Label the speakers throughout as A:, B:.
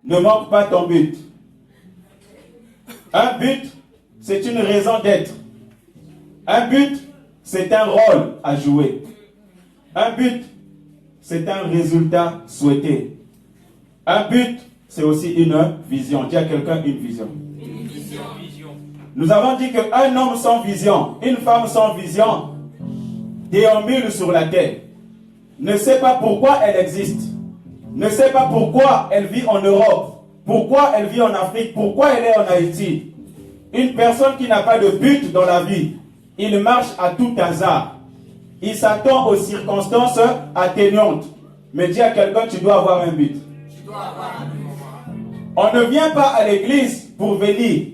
A: ne manque pas ton but. Un but, c'est une raison d'être. Un but, c'est un rôle à jouer. Un but, c'est un résultat souhaité. Un but, c'est aussi une vision. Dis à quelqu'un une vision.
B: Une vision.
A: Nous avons dit qu'un homme sans vision, une femme sans vision, déambule sur la terre. Ne sait pas pourquoi elle existe. Ne sait pas pourquoi elle vit en Europe. Pourquoi elle vit en Afrique. Pourquoi elle est en Haïti. Une personne qui n'a pas de but dans la vie, il marche à tout hasard. Il s'attend aux circonstances atténuantes. Mais dis à quelqu'un, tu dois avoir un but. On ne vient pas à l'église pour venir.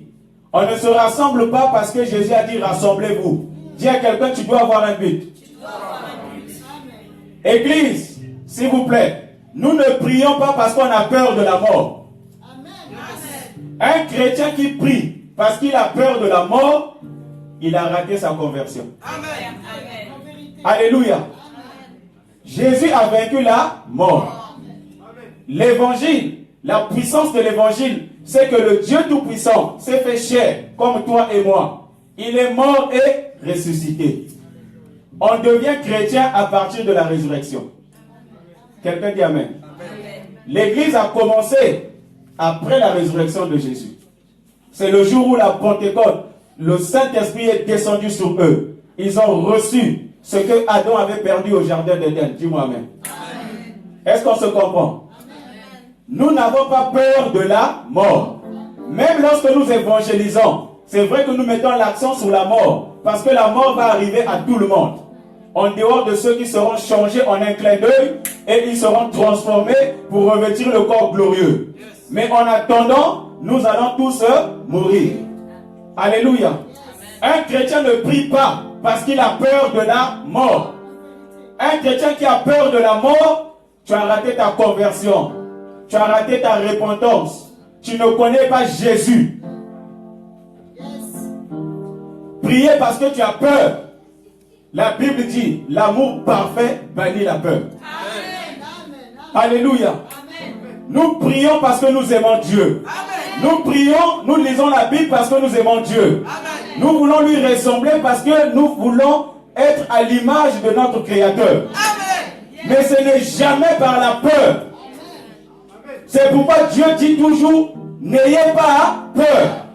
A: On ne se rassemble pas parce que Jésus a dit rassemblez-vous. Dis à quelqu'un, tu dois avoir un but. Église, s'il vous plaît, nous ne prions pas parce qu'on a peur de la mort. Un chrétien qui prie parce qu'il a peur de la mort, il a raté sa conversion.
B: Amen.
A: Alléluia. Jésus a vaincu la mort. L'évangile, la puissance de l'évangile, c'est que le Dieu Tout-Puissant s'est fait chair comme toi et moi. Il est mort et ressuscité. On devient chrétien à partir de la résurrection. Quelqu'un dit Amen. L'Église a commencé après la résurrection de Jésus. C'est le jour où la Pentecôte, le Saint-Esprit est descendu sur eux. Ils ont reçu ce que Adam avait perdu au jardin d'Éden. Dis-moi Amen. Est-ce qu'on se comprend? Nous n'avons pas peur de la mort. Même lorsque nous évangélisons, c'est vrai que nous mettons l'accent sur la mort, parce que la mort va arriver à tout le monde. En dehors de ceux qui seront changés en un clin d'œil, et ils seront transformés pour revêtir le corps glorieux. Mais en attendant, nous allons tous mourir. Alléluia. Un chrétien ne prie pas parce qu'il a peur de la mort. Un chrétien qui a peur de la mort, tu as raté ta conversion. Tu as raté ta repentance. Tu ne connais pas Jésus. Prier parce que tu as peur. La Bible dit, l'amour parfait bannit la peur. Alléluia. Nous prions parce que nous aimons Dieu. Nous prions, nous lisons la Bible parce que nous aimons Dieu. Nous voulons lui ressembler parce que nous voulons être à l'image de notre Créateur. Mais ce n'est jamais par la peur. C'est pourquoi Dieu dit toujours, n'ayez pas peur.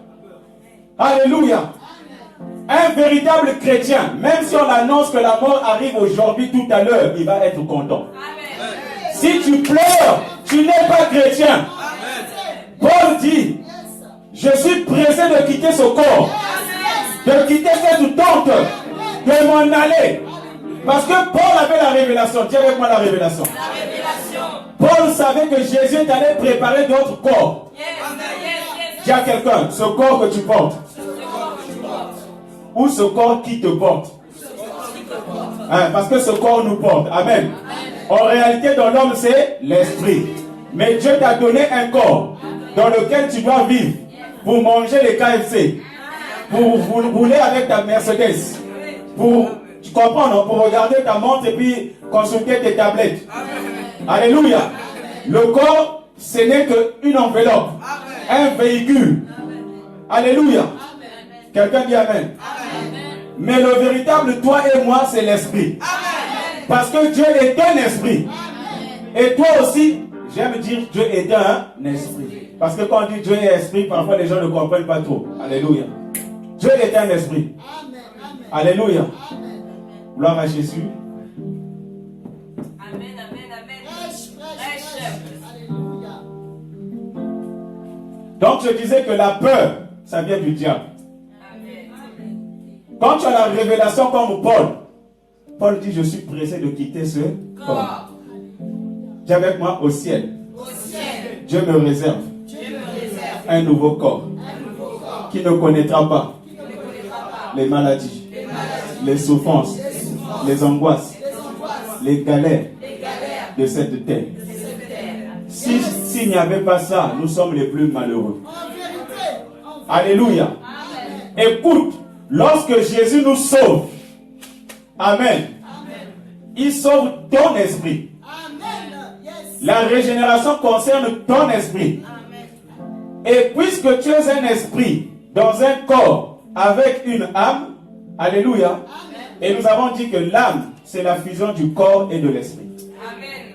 A: Alléluia. Un véritable chrétien, même si on annonce que la mort arrive aujourd'hui, tout à l'heure, il va être content. Si tu pleures, tu n'es pas chrétien. Paul dit, je suis pressé de quitter ce corps, de quitter cette tente, de m'en aller. Parce que Paul avait la révélation. Dis avec moi la révélation. Paul savait que Jésus allait préparer d'autres corps. Dis à quelqu'un, ce corps que tu portes, ou ce corps qui te porte. Parce que ce corps nous porte. Amen. En réalité, dans l'homme, c'est l'esprit. Mais Dieu t'a donné un corps dans lequel tu dois vivre pour manger les KFC, pour rouler avec ta Mercedes, tu comprends, non? Pour regarder ta montre et puis consulter tes tablettes. Alléluia. Le corps, ce n'est qu'une enveloppe, un véhicule. Alléluia. Quelqu'un dit Amen. Mais le véritable toi et moi, c'est l'esprit. Parce que Dieu est un esprit. Et toi aussi, j'aime dire Dieu est un esprit. Parce que quand on dit Dieu est esprit, parfois les gens ne comprennent pas trop. Alléluia. Dieu est un esprit. Alléluia. Gloire à Jésus.
B: Amen, amen, amen.
A: Donc je disais que la peur, ça vient du diable. Quand tu as la révélation comme Paul dit, je suis pressé de quitter ce corps. Dis avec moi, au ciel. Dieu me réserve un nouveau corps qui ne connaîtra pas les maladies, les souffrances, les angoisses, les galères de cette terre. S'il n'y avait pas ça, nous sommes les plus malheureux. Alléluia. Écoute, lorsque Jésus nous sauve, Amen, il sauve ton esprit. La régénération concerne ton esprit. Et puisque tu es un esprit dans un corps avec une âme, alléluia, et nous avons dit que l'âme, c'est la fusion du corps et de l'esprit.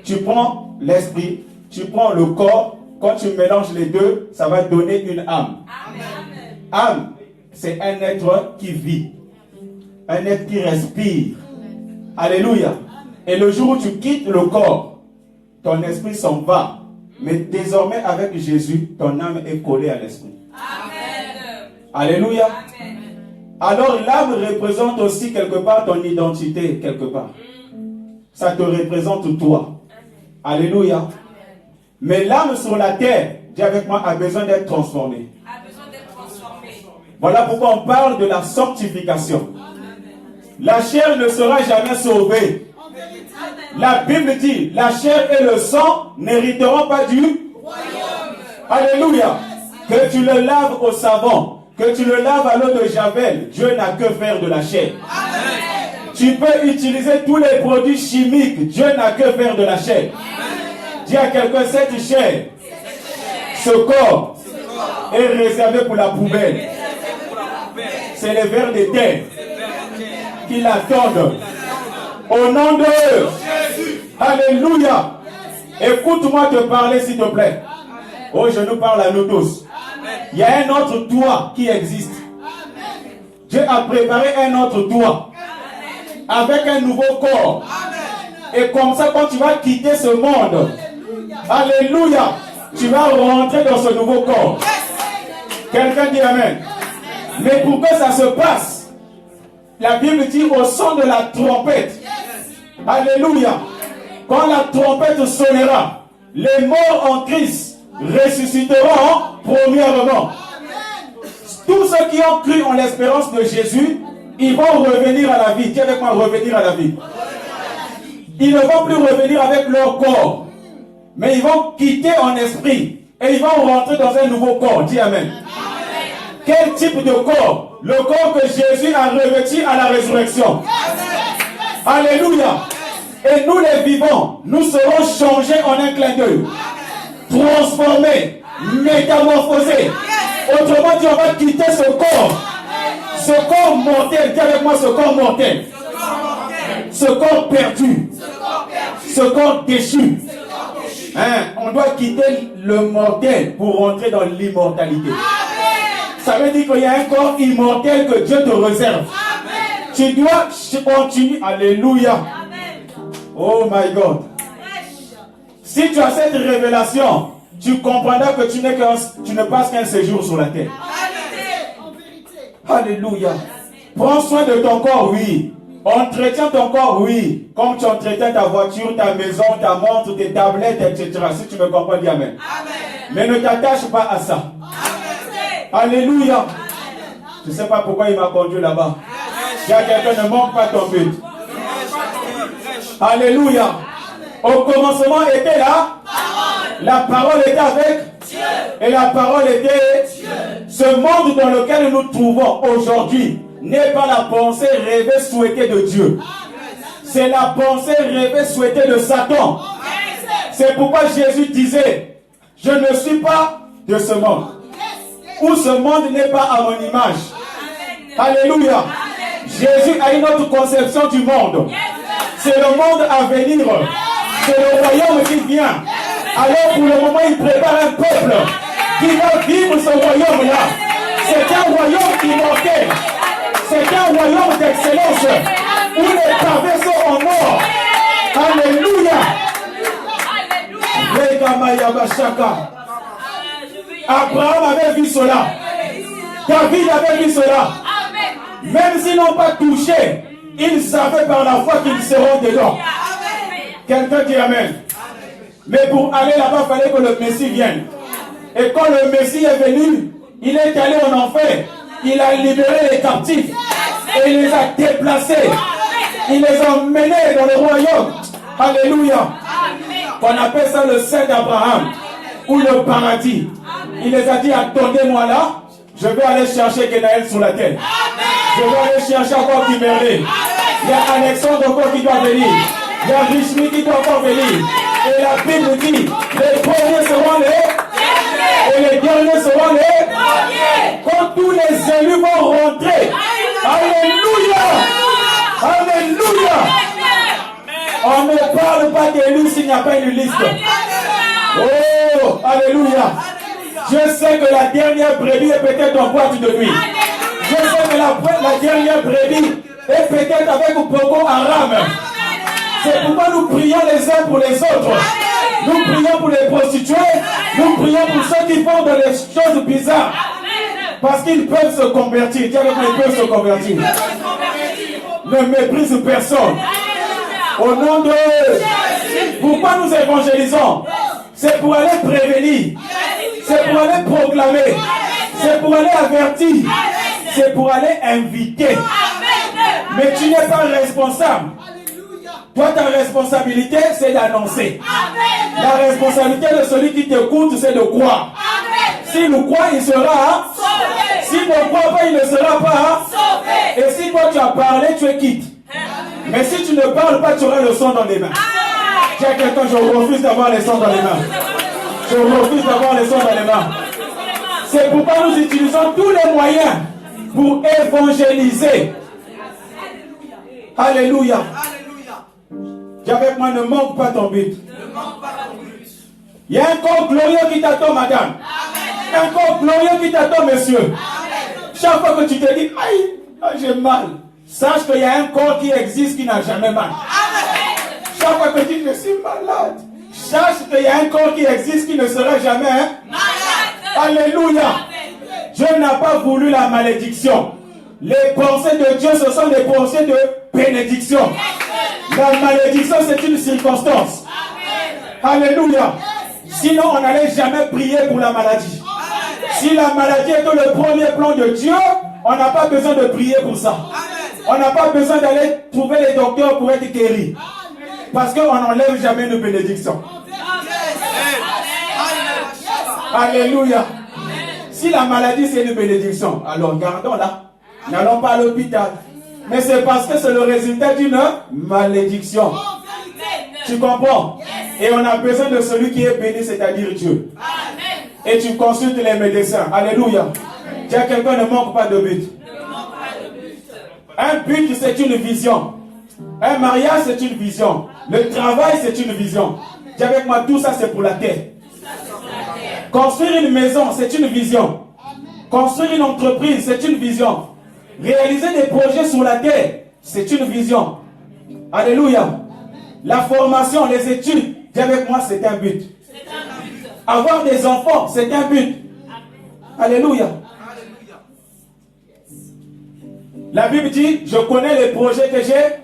A: Tu prends l'esprit, tu prends le corps, quand tu mélanges les deux, ça va donner une âme. Âme, c'est un être qui vit, un être qui respire. Alléluia. Et le jour où tu quittes le corps, ton esprit s'en va. Mais désormais, avec Jésus, ton âme est collée à l'esprit. Alléluia. Alors l'âme représente aussi quelque part ton identité, quelque part. Ça te représente toi. Alléluia. Mais l'âme sur la terre, dis avec moi, a besoin d'être transformée. Voilà pourquoi on parle de la sanctification. La chair ne sera jamais sauvée. La Bible dit, la chair et le sang n'hériteront pas du royaume. Alléluia. Que tu le laves au savon, que tu le laves à l'eau de Javel, Dieu n'a que faire de la chair. Amen. Tu peux utiliser tous les produits chimiques, Dieu n'a que faire de la chair. Amen. Dis à quelqu'un, cette chair, ce corps est réservé pour la poubelle. C'est les vers des terres qui l'attendent. Au nom de Jésus. Alléluia. Écoute-moi te parler s'il te plaît. Oh, je nous parle à nous tous. Il y a un autre toi qui existe. Dieu a préparé un autre toi avec un nouveau corps. Et comme ça, quand tu vas quitter ce monde, alléluia, tu vas rentrer dans ce nouveau corps. Quelqu'un dit amen. Mais pour que ça se passe, la Bible dit au son de la trompette. Alléluia. Quand la trompette sonnera, les morts en Christ ressusciteront premièrement. Tous ceux qui ont cru en l'espérance de Jésus, ils vont revenir à la vie. Dis avec moi, revenir à la vie. Ils ne vont plus revenir avec leur corps, mais ils vont quitter en esprit et ils vont rentrer dans un nouveau corps. Dis amen. Quel type de corps? Le corps que Jésus a revêtu à la résurrection. Alléluia. Et nous les vivants, nous serons changés en un clin d'œil. Transformés, métamorphosés. Autrement dit, on va quitter ce corps. Ce corps mortel. Dis avec moi, ce corps mortel. Ce corps perdu. Ce corps déchu. Hein? On doit quitter le mortel pour rentrer dans l'immortalité. Ça veut dire qu'il y a un corps immortel que Dieu te réserve. Tu dois continuer. Alléluia. Oh my God. Si tu as cette révélation, tu comprendras que tu ne passes qu'un séjour sur la terre. Alléluia. Prends soin de ton corps, oui. Entretiens ton corps, oui. Comme tu entretiens ta voiture, ta maison, ta montre, tes tablettes, etc. Si tu me comprends, dis amen. Mais ne t'attache pas à ça. Alléluia. Je ne sais pas pourquoi il m'a conduit là-bas. Il y a quelqu'un, ne manque pas ton but. Alléluia. Au commencement était la parole était avec Dieu. Et la parole était Dieu. Ce monde dans lequel nous nous trouvons aujourd'hui n'est pas la pensée rêvée souhaitée de Dieu. C'est la pensée rêvée souhaitée de Satan. C'est pourquoi Jésus disait, je ne suis pas de ce monde. Ou ce monde n'est pas à mon image. Alléluia. Jésus a une autre conception du monde. C'est le monde à venir. C'est le royaume qui vient. Alors pour le moment, il prépare un peuple qui va vivre ce royaume-là. C'est un royaume immortel. C'est un royaume d'excellence où les pavés sont en or. Alléluia. Abraham avait vu cela. David avait vu cela. Même s'ils n'ont pas touché, ils savaient par la foi qu'ils seront dedans. Quelqu'un dit amen. Mais pour aller là-bas, il fallait que le Messie vienne. Et quand le Messie est venu, il est allé en enfer. Il a libéré les captifs. Et il les a déplacés. Il les a emmenés dans le royaume. Alléluia. On appelle ça le sein d'Abraham. Ou le paradis. Il les a dit, attendez-moi là. Je vais aller chercher Genaël sur la terre. Je vais aller chercher encore Kimberley. Il y a Alexandre encore qui doit venir. Il y a Richmi qui doit encore venir. Et la Bible dit, les premiers seront les Et les derniers seront les
B: Premiers.
A: quand tous les élus vont rentrer. Alléluia. Alléluia. On ne parle pas d'élus s'il n'y a pas une liste. Oh, alléluia. Je sais que la dernière brebis est peut-être en boîte de nuit. Je sais que la dernière brebis est peut-être avec Boko Haram. C'est pourquoi nous prions les uns pour les autres. Nous prions pour les prostituées. Nous prions pour ceux qui font des choses bizarres. Parce qu'ils peuvent se convertir. Dis avec moi, ils peuvent se convertir. Ne méprise personne. Au nom de... Pourquoi nous évangélisons? C'est pour aller prévenir. C'est pour aller proclamer. C'est pour aller avertir. C'est pour aller inviter. Mais tu n'es pas responsable. Toi, ta responsabilité, c'est d'annoncer. La responsabilité de celui qui t'écoute, c'est de croire. S'il nous croit, il sera sauvé. S'il ne croit pas, il ne sera pas sauvé. Et si toi, tu as parlé, tu es quitte. Mais si tu ne parles pas, tu auras le sang dans les mains. Dis à quelqu'un, je refuse d'avoir les sangs dans les mains. Je refuse d'avoir les sangs dans les mains. C'est pourquoi nous utilisons tous les moyens pour évangéliser. Alléluia. Dis avec moi, ne manque pas ton but. Il y a un corps glorieux qui t'attend, madame. Un corps glorieux qui t'attend, monsieur. Chaque fois que tu te dis, aïe, j'ai mal, sache qu'il y a un corps qui existe qui n'a jamais mal. Chaque fois que tu dis, je suis malade, sache qu'il y a un corps qui existe qui ne sera jamais malade. Alléluia. Dieu n'a pas voulu la malédiction. Les pensées de Dieu, ce sont des pensées de bénédiction. La malédiction, c'est une circonstance. Alléluia. Sinon, on n'allait jamais prier pour la maladie. Si la maladie est dans le premier plan de Dieu, on n'a pas besoin de prier pour ça. On n'a pas besoin d'aller trouver les docteurs pour être guéri. Parce qu'on n'enlève jamais une bénédiction. Alléluia. Si la maladie c'est une bénédiction, alors gardons-la. N'allons pas à l'hôpital. Mais c'est parce que c'est le résultat d'une malédiction. Tu comprends? Et on a besoin de celui qui est béni, c'est-à-dire Dieu. Et tu consultes les médecins. Alléluia. Dis à quelqu'un, ne manque pas de but. Un but, c'est une vision. Un mariage, c'est une vision. Le travail, c'est une vision. Dis avec moi, tout ça, c'est pour la terre. Construire une maison, c'est une vision. Construire une entreprise, c'est une vision. Réaliser des projets sur la terre, c'est une vision. Alléluia. La formation, les études, dis avec moi, c'est un but. Avoir des enfants, c'est un but. Alléluia. La Bible dit, je connais les projets que j'ai.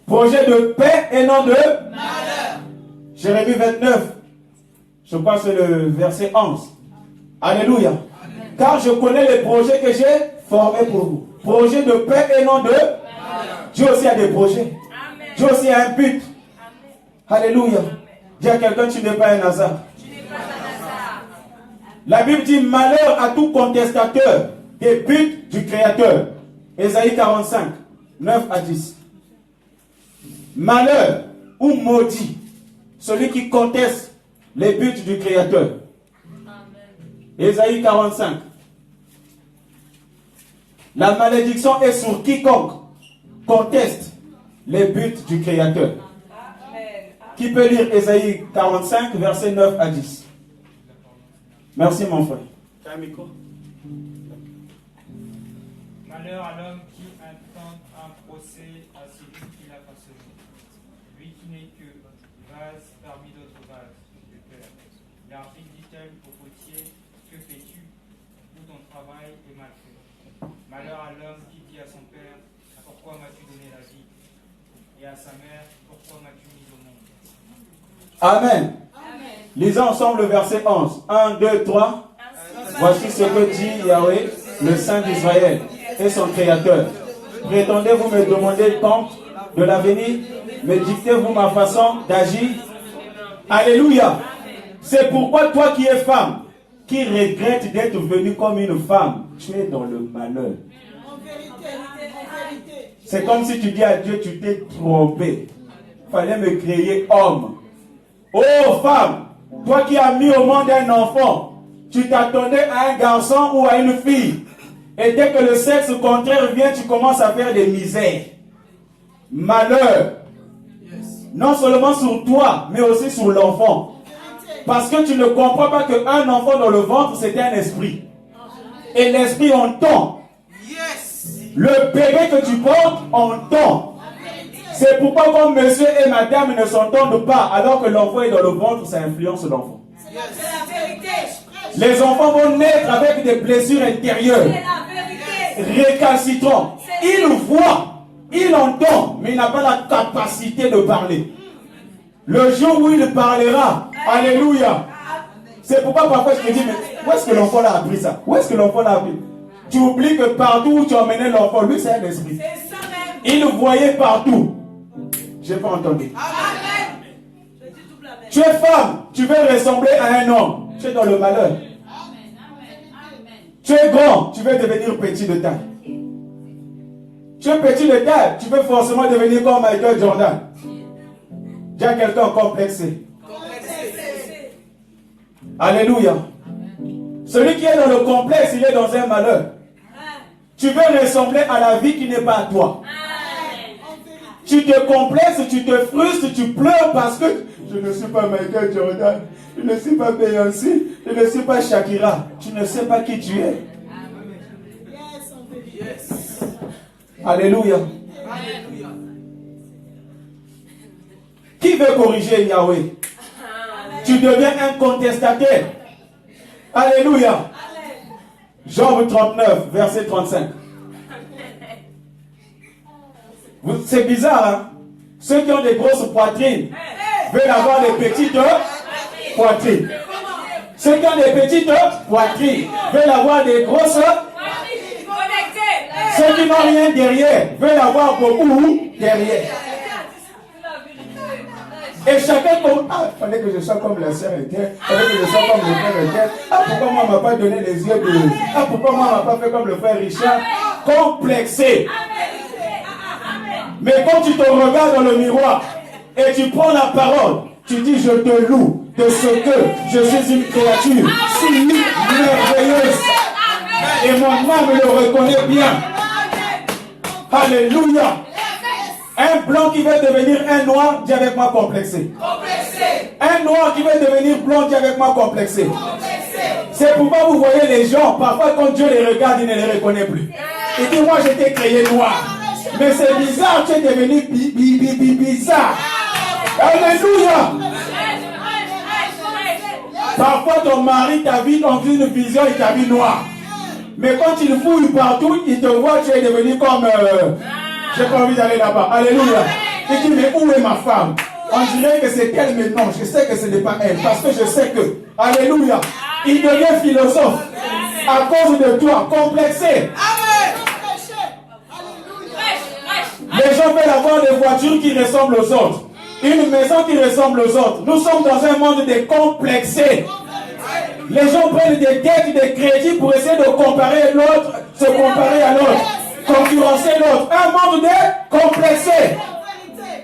A: Projets de paix et non de malheur. Jérémie 29. Je crois que c'est le verset 11. Alléluia. Car je connais les projets que j'ai formés pour vous. Projets de paix et non de malheur. Dieu aussi a des projets. Dieu aussi a un but. Alléluia. Dis à quelqu'un, tu n'es pas un hasard. La Bible dit, malheur à tout contestateur des buts du Créateur. Ésaïe 45, 9 à 10. Malheur ou maudit, celui qui conteste les buts du Créateur. Ésaïe 45. La malédiction est sur quiconque conteste les buts du Créateur. Qui peut lire Ésaïe 45, versets 9 à 10? Merci mon frère. Tu as un micro?
C: Malheur à l'homme qui intente un procès à celui qui l'a façonné. Lui qui n'est que vase parmi d'autres vases de cœur. L'argile dit-elle au potier, que fais-tu? Où ton travail est mal fait. Malheur à l'homme qui dit à son père, pourquoi m'as-tu donné la vie? Et à sa mère, pourquoi m'as-tu mis au monde?
A: Amen. Lisons ensemble le verset 11. 1, 2, 3. Voici ce que dit Yahweh, le Saint d'Israël et son Créateur. Prétendez-vous me demander compte de l'avenir? Me dictez-vous ma façon d'agir? Alléluia. C'est pourquoi toi qui es femme, qui regrette d'être venue comme une femme, tu es dans le malheur. C'est comme si tu dis à Dieu, tu t'es trompé. Il fallait me créer homme. Oh femme, toi qui as mis au monde un enfant, tu t'attendais à un garçon ou à une fille. Et dès que le sexe contraire vient, tu commences à faire des misères. Malheur. Non seulement sur toi, mais aussi sur l'enfant. Parce que tu ne comprends pas qu'un enfant dans le ventre, c'est un esprit. Et l'esprit entend. Le bébé que tu portes entend. C'est pourquoi quand monsieur et madame ne s'entendent pas, alors que l'enfant est dans le ventre, ça influence l'enfant.
B: C'est la vérité.
A: Les enfants vont naître avec des blessures intérieures.
B: C'est la vérité.
A: Récalcitrants. Il voit, il entend, mais il n'a pas la capacité de parler. Le jour où il parlera, alléluia. C'est pourquoi parfois je me dis, mais où est-ce que l'enfant a appris ça? Où est-ce que l'enfant l'a appris? Tu oublies que partout où tu emmenais l'enfant, lui c'est un esprit.
B: C'est ça même.
A: Il voyait partout. J'ai pas entendu.
B: Amen. Je dis double amen.
A: Tu es femme, tu veux ressembler à un homme. Tu es dans le malheur. Tu es grand, tu veux devenir petit de taille. Tu es petit de taille, tu veux forcément devenir comme Michael Jordan. Il y a quelqu'un complexé. Alléluia. Celui qui est dans le complexe, il est dans un malheur. Tu veux ressembler à la vie qui n'est pas à toi. Tu te complexes, tu te frustres, tu pleures parce que je ne suis pas Michael Jordan, je ne suis pas Beyoncé, je ne suis pas Shakira. Tu ne sais pas qui tu es. Alléluia. Qui veut corriger Yahweh? Tu deviens un contestataire. Alléluia. Job 39, verset 35. C'est bizarre, hein? Ceux qui ont des grosses poitrines veulent avoir des petites poitrines. Ceux qui ont des petites poitrines veulent avoir des grosses. Ceux qui n'ont rien derrière veulent avoir beaucoup derrière. Et chacun comme... Ah, il fallait que je sois comme la sœur était. Il fallait que je sois comme le frère était. Ah, pourquoi moi, on ne m'a pas donné les yeux de... Ah, pourquoi moi, on ne m'a pas fait comme le frère Richard? Complexé. Mais quand tu te regardes dans le miroir et tu prends la parole, tu dis je te loue de ce que je suis une créature si merveilleuse. Et mon âme le reconnaît bien. Alléluia. Un blanc qui veut devenir un noir, dis avec moi complexé. Un noir qui veut devenir blanc, dis avec moi complexé. C'est pourquoi vous voyez les gens, parfois quand Dieu les regarde, il ne les reconnaît plus. Il dit moi j'étais créé noir. Mais c'est bizarre, tu es devenu bizarre. Alléluia. Parfois ton mari t'a vu dans une vision, il t'a vu noir. Mais quand il fouille partout, il te voit, tu es devenu comme... j'ai pas envie d'aller là-bas. Alléluia. Il dit, mais où est ma femme? On dirait que c'est elle, mais non, je sais que ce n'est pas elle. Parce que je sais que... Alléluia. Il devient philosophe. À cause de toi, complexé. Les gens veulent avoir des voitures qui ressemblent aux autres. Une maison qui ressemble aux autres. Nous sommes dans un monde décomplexé. Les gens prennent des dettes, des crédits pour essayer de comparer l'autre, se comparer à l'autre, concurrencer l'autre. Un monde décomplexé.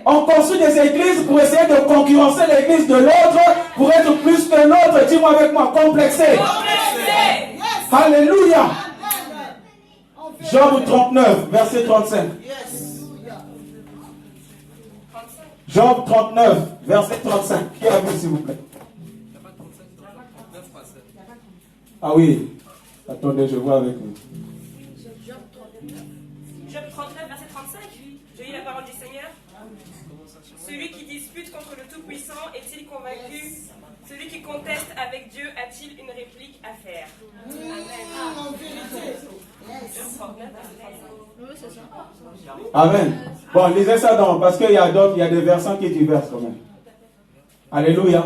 A: On construit des églises pour essayer de concurrencer l'église de l'autre, pour être plus que l'autre. Dis-moi avec moi, complexé. Alléluia. Job 39, verset 35. Job 39, verset 35. Qui a vu, s'il vous plaît? Ah oui. Attendez, je vois avec vous.
B: Job 39, verset 35. Je lis la parole du Seigneur. Celui qui dispute contre le Tout-Puissant est-il convaincu? Celui qui conteste avec Dieu a-t-il une réplique à faire?
A: Amen. Bon, lisez ça parce qu'il y a d'autres, il y a des versants qui divergent quand même. Alléluia.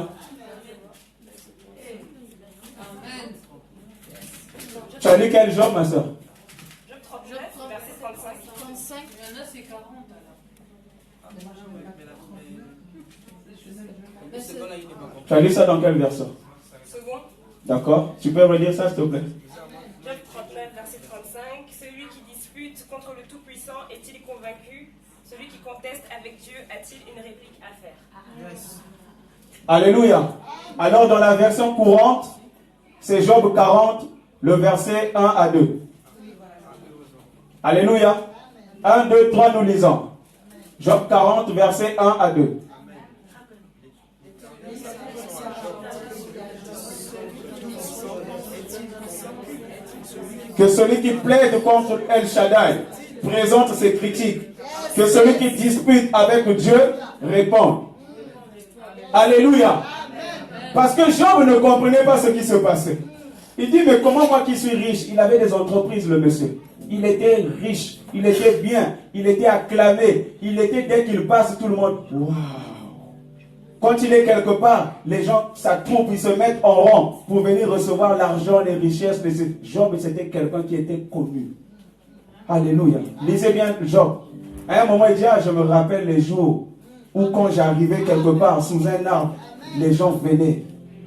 A: Tu as lu quel Job, ma soeur?
B: Job 39, verset 35.
D: 35, il y en a, c'est 40 alors.
A: Tu as lu ça dans quel verset?
B: Second.
A: D'accord. Tu peux redire ça, s'il te plaît?
B: Job 39, verset 35. Celui qui dispute contre le Tout-Puissant est-il convaincu? Celui qui conteste avec Dieu a-t-il une réplique à faire?
A: Alléluia. Alors, dans la version courante, C'est Job 40, le verset 1 à 2. Alléluia. 1, 2, 3, nous lisons. Job 40, verset 1 à 2. Que celui qui plaide contre El Shaddai présente ses critiques. Que celui qui dispute avec Dieu réponde. Alléluia. Parce que Job ne comprenait pas ce qui se passait. Il dit, mais comment moi qui suis riche? Il avait des entreprises, le monsieur. Il était riche, il était bien, il était acclamé. Il était, dès qu'il passe, tout le monde, waouh. Quand il est quelque part, les gens s'attroupent, ils se mettent en rang pour venir recevoir l'argent, les richesses. Job, c'était quelqu'un qui était connu. Alléluia. Lisez bien Job. À un moment, il dit, je me rappelle les jours où quand j'arrivais quelque part sous un arbre, les gens venaient.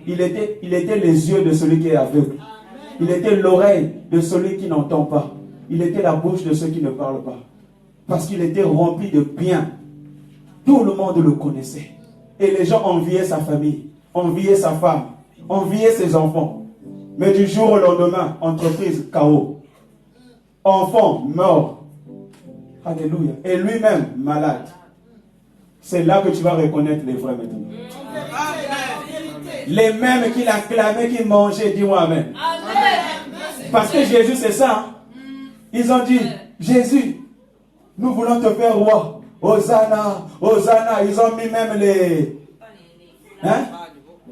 A: Il était les yeux de celui qui est aveugle. Il était l'oreille de celui qui n'entend pas. Il était la bouche de ceux qui ne parlent pas. Parce qu'il était rempli de biens. Tout le monde le connaissait. Et les gens enviaient sa famille, enviaient sa femme, enviaient ses enfants. Mais du jour au lendemain, entreprise chaos. Enfant mort. Alléluia. Et lui-même malade. C'est là que tu vas reconnaître les vrais maintenant. Les mêmes qu'il acclamait, qui mangeaient, dis-moi amen. Parce que Jésus, c'est ça. Ils ont dit, Jésus, nous voulons te faire roi. Hosanna, Hosanna. Ils ont mis même les... Hein?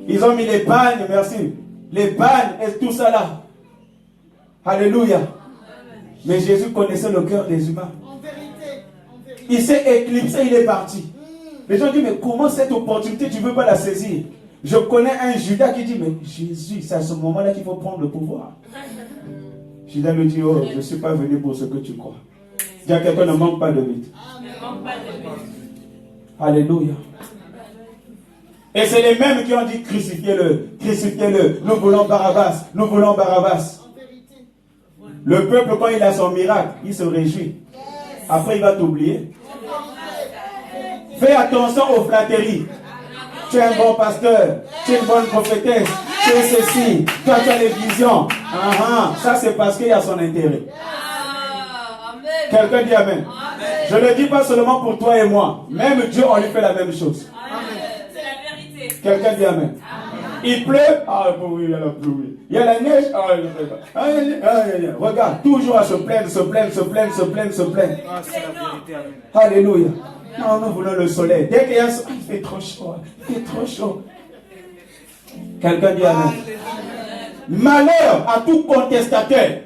A: Ils ont mis les pagnes, merci. Les pagnes et tout ça là. Alléluia. Mais Jésus connaissait le cœur des humains. Il s'est éclipsé, il est parti. Les gens disent, mais comment cette opportunité, tu ne veux pas la saisir? Je connais un Judas qui dit, mais Jésus, c'est à ce moment-là qu'il faut prendre le pouvoir. Judas lui dit, oh, je ne suis pas venu pour ce que tu crois. Dis à quelqu'un, ne manque pas de vite. Alléluia. Et c'est les mêmes qui ont dit, crucifiez-le, crucifiez-le. Nous voulons Barabbas, nous voulons Barabbas. Le peuple, quand il a son miracle, il se réjouit. Après, il va t'oublier. Fais attention aux flatteries. Tu es un bon pasteur, tu es une bonne prophétesse, tu es ceci, toi tu as les visions. Ça c'est parce qu'il y a son intérêt. Quelqu'un dit amen. Je ne le dis pas seulement pour toi et moi. Même Dieu, on lui fait la même chose.
B: C'est la vérité.
A: Quelqu'un dit amen. Il pleut, oui, il y a la pluie. Il y a la neige, regarde, toujours à se plaindre, se plaindre, se plaindre, se plaindre, se plaindre.
C: C'est la vérité, amen.
A: Alléluia. Non, nous voulons le soleil. Dès qu'il y a il fait trop chaud. Il fait trop chaud. Quelqu'un dit amen. Malheur à tout contestataire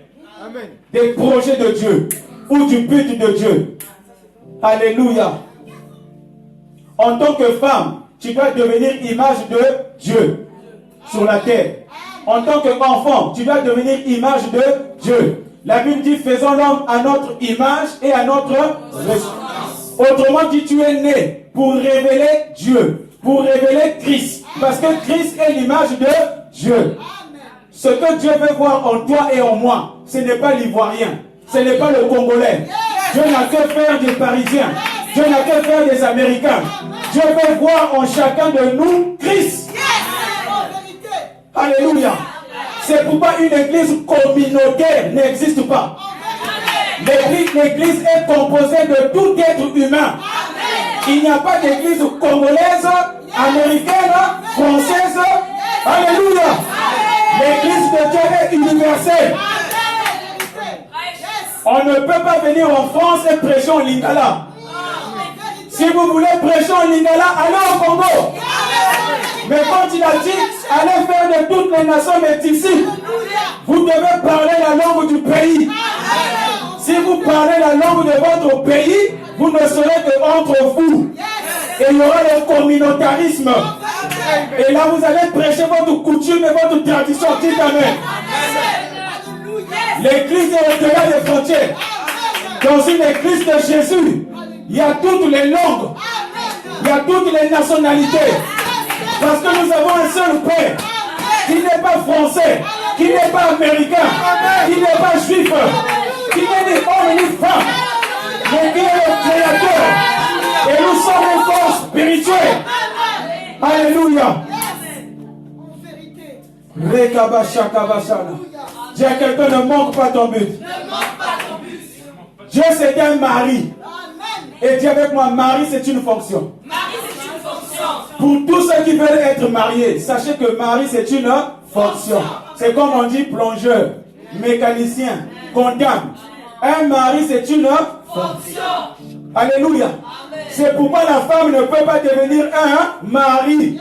A: des projets de Dieu ou du but de Dieu. Alléluia. En tant que femme, tu dois devenir image de Dieu sur la terre. En tant qu'enfant, tu dois devenir image de Dieu. La Bible dit, faisons l'homme à notre image et à notre ressemblance. Autrement dit, tu es né pour révéler Dieu, pour révéler Christ. Parce que Christ est l'image de Dieu. Ce que Dieu veut voir en toi et en moi, ce n'est pas l'Ivoirien, ce n'est pas le Congolais. Dieu n'a que faire des Parisiens. Dieu n'a que faire des Américains. Dieu veut voir en chacun de nous Christ. Alléluia. C'est pourquoi une église communautaire n'existe pas. L'église est composée de tout être humain. Il n'y a pas d'église congolaise, américaine, française. Alléluia. L'église de Dieu est universelle. On ne peut pas venir en France et prêcher en lingala. Si vous voulez prêcher en lingala, allez au Congo. Mais quand il a dit, allez faire de toutes les nations, mais ici, vous devez parler la langue du pays. Si vous parlez la langue de votre pays, vous ne serez que entre vous. Et il y aura le communautarisme. Et là, vous allez prêcher votre coutume et votre tradition. Dites amen. L'église est au-delà des frontières. Dans une église de Jésus, il y a toutes les langues. Il y a toutes les nationalités. Parce que nous avons un seul Père qui n'est pas français, qui n'est pas américain, qui n'est pas juif, qui n'est ni homme ni femme, mais qui est le Créateur. Et nous sommes un corps spirituel. Alléluia. Dis à quelqu'un, ne manque pas ton but. Dieu c'est un mari. Et dis avec moi, mari c'est une fonction. Pour tous ceux qui veulent être mariés, sachez que mari c'est une fonction. C'est comme on dit plongeur, mécanicien, comptable. Un mari c'est une fonction. Alléluia. C'est pourquoi la femme ne peut pas devenir un mari.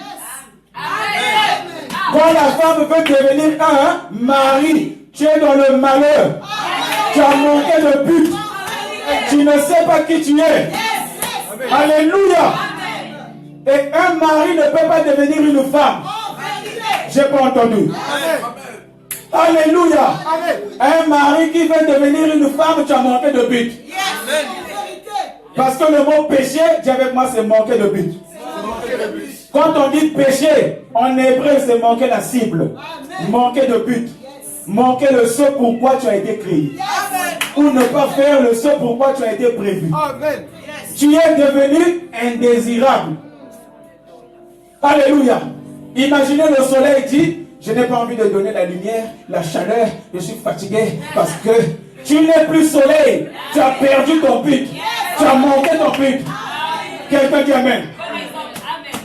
A: Quand la femme veut devenir un mari, tu es dans le malheur. Tu as manqué de but. Tu ne sais pas qui tu es. Alléluia. Et un mari ne peut pas devenir une femme. J'ai pas entendu. Alléluia. Un mari qui veut devenir une femme, tu as manqué de but. Parce que le mot péché, dis avec moi, c'est manquer de but. Quand on dit péché, en hébreu, c'est manquer la cible. Manquer de but. Manquer le ce pourquoi tu as été créé. Ou ne pas faire le ce pourquoi tu as été prévu. Tu es devenu indésirable. Alléluia. Imaginez le soleil dit, je n'ai pas envie de donner la lumière, la chaleur, je suis fatigué parce que tu n'es plus soleil. Tu as perdu ton but. Tu as manqué ton but. Quelqu'un dit amen.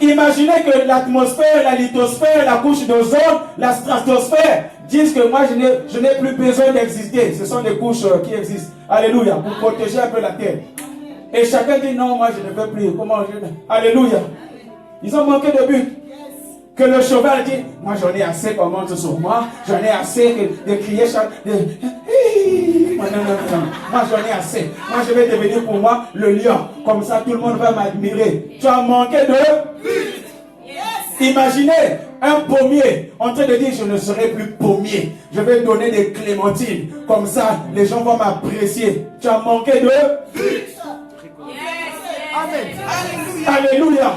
A: Imaginez que l'atmosphère, la lithosphère, la couche d'ozone, la stratosphère disent que moi je n'ai plus besoin d'exister. Ce sont des couches qui existent. Alléluia. Pour protéger un peu la terre. Et chacun dit non, moi je ne veux plus. Comment je... Alléluia. Ils ont manqué de but. Que le cheval dit, moi j'en ai assez qu'on monte sur moi, j'en ai assez de crier chaque... Moi j'en ai assez. Moi je vais devenir pour moi le lion. Comme ça tout le monde va m'admirer. Tu as manqué de... Imaginez un pommier en train de dire je ne serai plus pommier. Je vais donner des clémentines. Comme ça les gens vont m'apprécier. Tu as manqué de... Alléluia.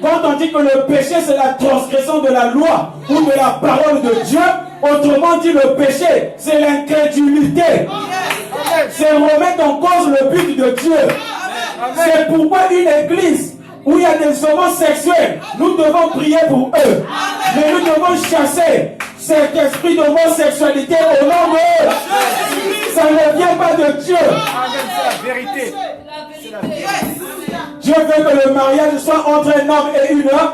A: Quand on dit que le péché c'est la transgression de la loi ou de la parole de Dieu, autrement dit le péché c'est l'incrédulité. C'est remettre en cause le but de Dieu. C'est pourquoi une église où il y a des homosexuels, nous devons prier pour eux. Mais nous devons chasser cet esprit d'homosexualité au nom de eux. Ça ne vient pas de Dieu.
C: C'est la vérité.
A: Dieu veut que le mariage soit entre un homme et une femme.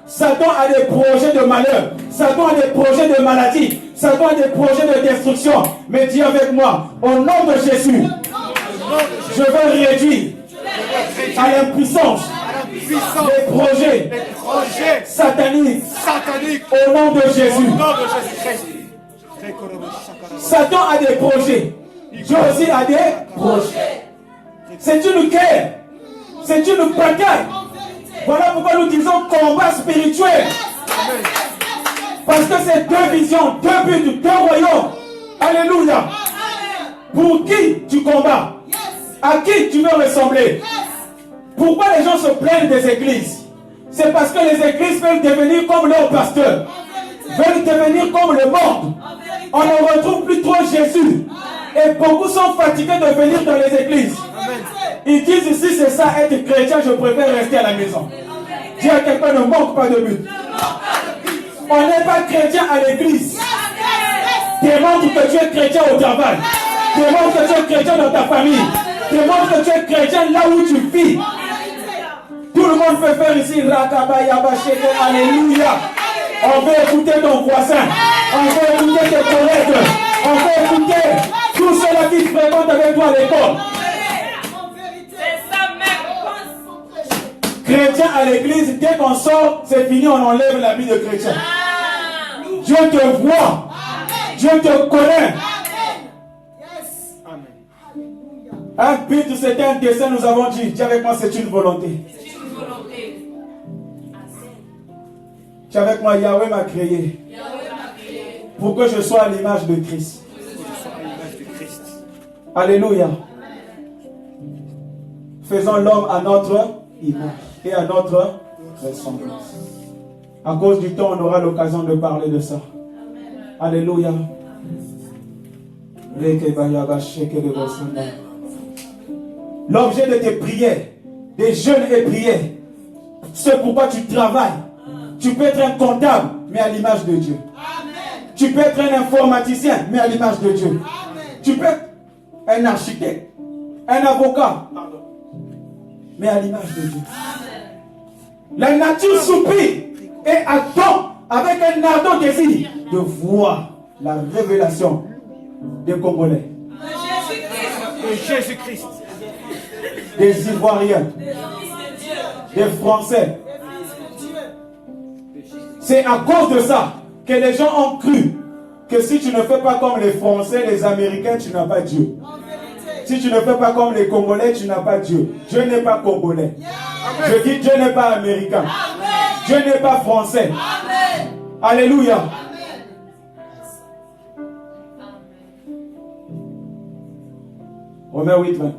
A: Satan a des projets de malheur. Satan a des projets de maladie. Satan a des projets de destruction. Mais dis avec moi, au nom de Jésus, je veux réduire à l'impuissance les projets sataniques au nom de Jésus. Satan a des projets. Dieu aussi a des projets. C'est une guerre. C'est une bataille. Voilà pourquoi nous disons combat spirituel. Parce que c'est deux visions, deux buts, deux royaumes. Alléluia. Pour qui tu combats? À qui tu veux ressembler? Pourquoi les gens se plaignent des églises? C'est parce que les églises veulent devenir comme leur pasteur. Veulent devenir comme le monde. On ne retrouve plus trop Jésus. Et beaucoup sont fatigués de venir dans les églises. Ils disent ici c'est ça être chrétien, je préfère rester à la maison. Dis à quelqu'un ne manque pas de but. On n'est pas chrétien à l'église. Démontre que tu es chrétien au travail. Démontre que tu es chrétien dans ta famille. Démontre que tu es chrétien là où tu vis. Tout le monde peut faire ici alléluia. On veut écouter ton voisin. On veut écouter tes collègues. On veut écouter tous ceux-là qui fréquentent avec toi à l'école. Chrétien à l'église, dès qu'on sort, c'est fini, on enlève l'habit de chrétien. Dieu te voit. Dieu te connaît. Un but, c'est un dessein, nous avons dit. Dis avec moi, c'est une volonté. Dis avec moi, Yahweh m'a créé. Pour que je sois à l'image de Christ. Alléluia. Faisons l'homme à notre image et à notre ressemblance. À cause du temps, on aura l'occasion de parler de ça. Alléluia. L'objet de tes prières, des jeûnes et prières, c'est pourquoi tu travailles. Tu peux être un comptable, mais à l'image de Dieu. Tu peux être un informaticien, mais à l'image de Dieu. Tu peux être un architecte, un avocat, mais à l'image de Dieu. La nature soupire et attend avec un ardent désir de voir la révélation des Congolais,
E: De Jésus-Christ.
A: des Ivoiriens, des Français. C'est à cause de ça que les gens ont cru que si tu ne fais pas comme les Français, les Américains, tu n'as pas Dieu. Si tu ne fais pas comme les Congolais, tu n'as pas Dieu. Dieu n'est pas Congolais. Je dis Dieu n'est pas américain. Dieu n'est pas français. Alléluia. Romains 8, 29.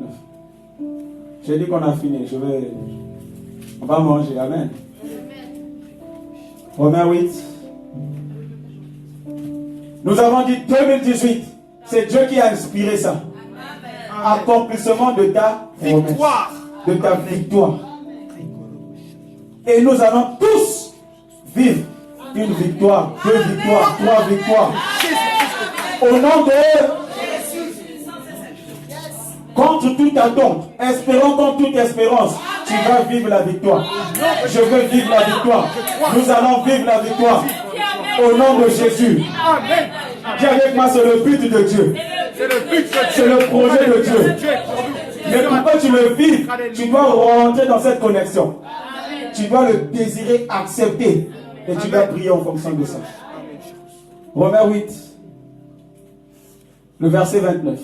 A: J'ai dit qu'on a fini. On va manger. Amen. Romains 8. Nous avons dit 2018. C'est Dieu qui a inspiré ça. Accomplissement de ta victoire. De ta victoire. Et nous allons tous vivre une victoire, 2 victoires, 3 victoires. Au nom de contre toute attente, espérons contre toute espérance, tu vas vivre la victoire. Je veux vivre la victoire. Nous allons vivre la victoire. Au nom de Jésus.
E: Amen.
A: Dis avec moi, c'est le but de Dieu.
E: C'est le but de Dieu.
A: C'est le projet de Dieu.
E: Dieu est pour nous.
A: Mais pour que tu le vives, tu dois rentrer dans cette connexion. Tu dois le désirer, accepter. Et tu dois prier en fonction de ça. Romains 8, le verset 29.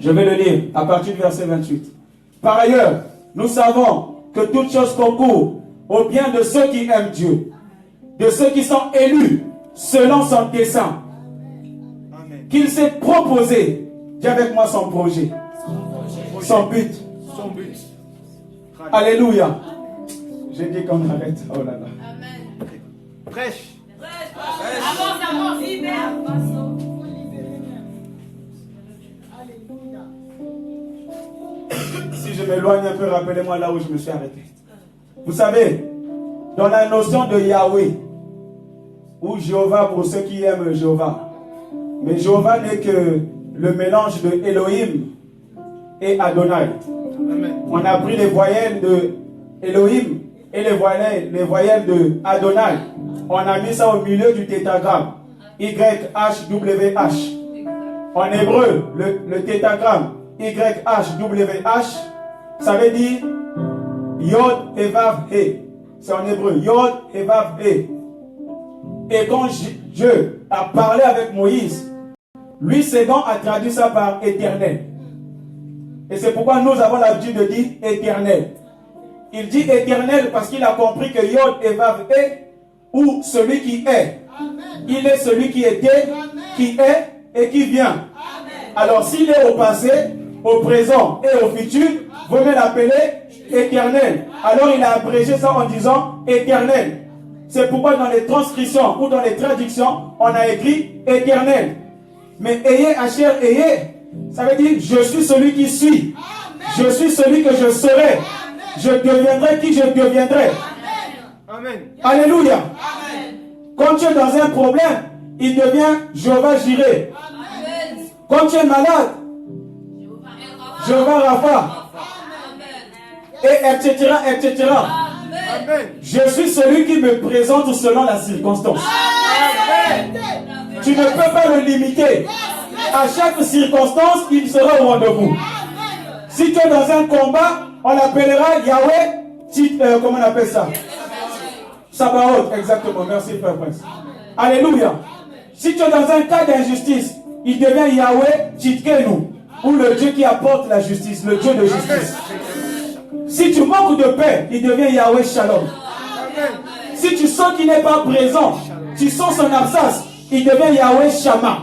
A: Je vais le lire à partir du verset 28. Par ailleurs, nous savons que toute chose concourt au bien de ceux qui aiment Dieu, de ceux qui sont élus selon son dessein, qu'il s'est proposé. Dis avec moi son projet, son but.
E: Son but.
A: Alléluia. J'ai dit qu'on arrête. Oh là là.
E: Prêche.
D: Avance, libère.
A: Si je m'éloigne un peu, rappelez-moi là où je me suis arrêté. Vous savez, dans la notion de Yahweh, ou Jéhovah pour ceux qui aiment Jéhovah, mais Jéhovah n'est que le mélange de Elohim et Adonai.
E: Amen.
A: On a pris les voyelles de Elohim et les voyelles de Adonai. On a mis ça au milieu du tétragramme. YHWH. En hébreu, le tétragramme YHWH, ça veut dire Yod et Vav He. C'est en hébreu. Yod et Vav He. Et quand Dieu a parlé avec Moïse, lui, second, a traduit ça par éternel. Et c'est pourquoi nous avons l'habitude de dire éternel. Il dit éternel parce qu'il a compris que Yod et Vav He, ou celui qui est. Il est celui qui était, qui est et qui vient. Alors s'il est au passé, au présent et au futur, vous pouvez l'appeler éternel. Alors il a abrégé ça en disant éternel. C'est pourquoi dans les transcriptions ou dans les traductions, on a écrit éternel. Mais ayez, Asher, ayez, ça veut dire je suis celui qui suis. Je suis celui que je serai. Je deviendrai qui je deviendrai.
E: Amen.
A: Alléluia. Quand tu es dans un problème, il devient Jéhovah Jireh. Quand tu es malade, Jéhovah Rapha. Et etc. etc.
E: Amen.
A: Je suis celui qui me présente selon la circonstance. Tu ne peux pas le limiter. À chaque circonstance, il sera au rendez-vous. Si tu es dans un combat, on l'appellera Yahweh, comment on appelle ça? Sabaoth, exactement. Merci, Frère Prince. Alléluia. Si tu es dans un cas d'injustice, il devient Yahweh Titkenu, ou le Dieu qui apporte la justice, le Dieu de justice. Si tu manques de paix, il devient Yahweh Shalom. Si tu sens qu'il n'est pas présent, tu sens son absence, il devient Yahweh Shammah.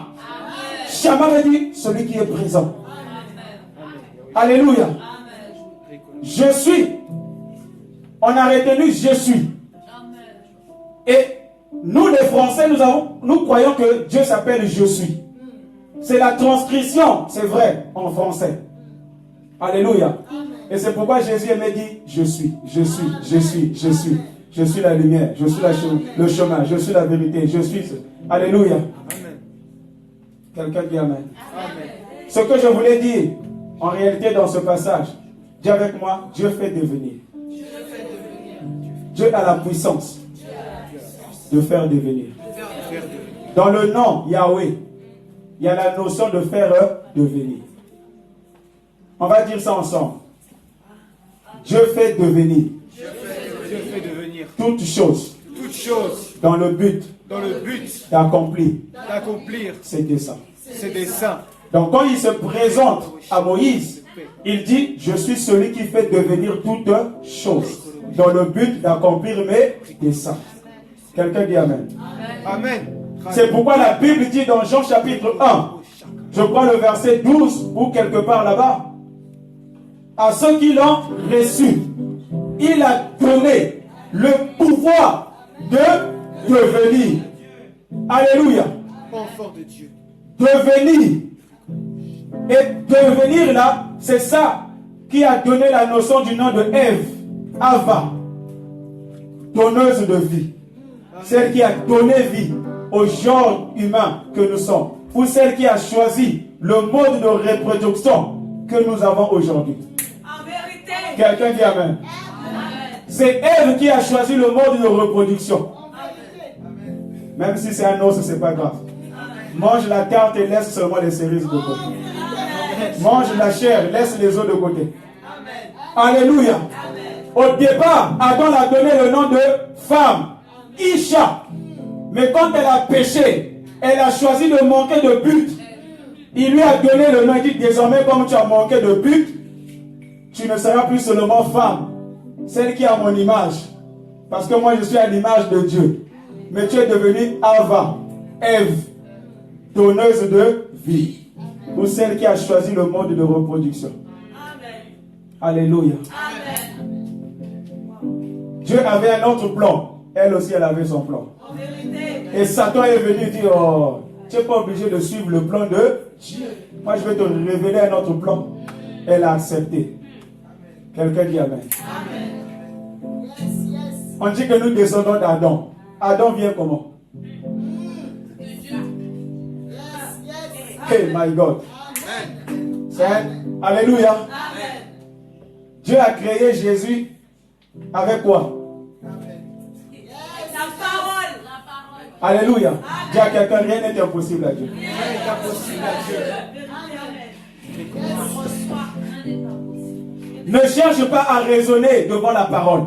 A: Shammah veut dire celui qui est présent. Alléluia. Je suis. On a retenu je suis. Et nous les Français, nous croyons que Dieu s'appelle je suis. C'est la transcription, c'est vrai, en français. Alléluia. Et c'est pourquoi Jésus me dit je suis, je suis, je suis, je suis. Je suis la lumière, je suis le chemin, je suis la vérité, je suis... Alléluia.
E: Amen.
A: Quelqu'un dit Amen.
E: Amen.
A: Ce que je voulais dire, en réalité, dans ce passage, dis avec moi, Dieu fait devenir. Dieu a la puissance de faire devenir. Dans le nom Yahweh, il y a la notion de faire devenir. On va dire ça ensemble. Dieu fait devenir.
E: Dieu fait devenir
A: Toutes choses
E: toutes choses
A: dans le but d'accomplir ses desseins.
E: ses desseins.
A: Donc quand il se présente à Moïse, il dit, je suis celui qui fait devenir toutes choses dans le but d'accomplir mes desseins. Quelqu'un dit Amen.
E: Amen.
A: C'est pourquoi la Bible dit dans Jean chapitre 1, je crois le verset 12 ou quelque part là-bas, à ceux qui l'ont reçu, il a donné le pouvoir de devenir. Alléluia.
E: Enfant de Dieu.
A: Devenir. Et devenir là, c'est ça qui a donné la notion du nom de Ève, Ava, donneuse de vie. Celle qui a donné vie au genre humain que nous sommes. Ou celle qui a choisi le mode de reproduction que nous avons aujourd'hui.
B: En vérité.
A: Quelqu'un dit Amen. C'est Ève qui a choisi le mode de reproduction. Même si c'est un os, c'est pas grave. Mange la carte et laisse seulement les cerises de côté. Mange la chair, laisse les os de côté. Alléluia. Au départ, Adam a donné le nom de femme, Isha. Mais quand elle a péché, elle a choisi de manquer de but. Il lui a donné le nom, il dit désormais comme tu as manqué de but, tu ne seras plus seulement femme, celle qui a mon image. Parce que moi je suis à l'image de Dieu. Mais tu es devenue Ava, Ève, donneuse de vie. Ou celle qui a choisi le mode de reproduction.
B: Amen.
A: Alléluia.
B: Amen.
A: Dieu avait un autre plan. Elle aussi, elle avait son plan.
B: En vérité.
A: Et Satan est venu dire, oh, tu n'es pas obligé de suivre le plan de Dieu. Moi, je vais te révéler un autre plan. Elle a accepté. Quelqu'un dit Amen. On dit que nous descendons d'Adam. Adam vient comment? Hey, my God. Alléluia. Dieu a créé Jésus avec quoi?
B: La parole.
A: Alléluia. Dis à quelqu'un, rien n'est impossible à Dieu. Ne cherche pas à raisonner devant la parole.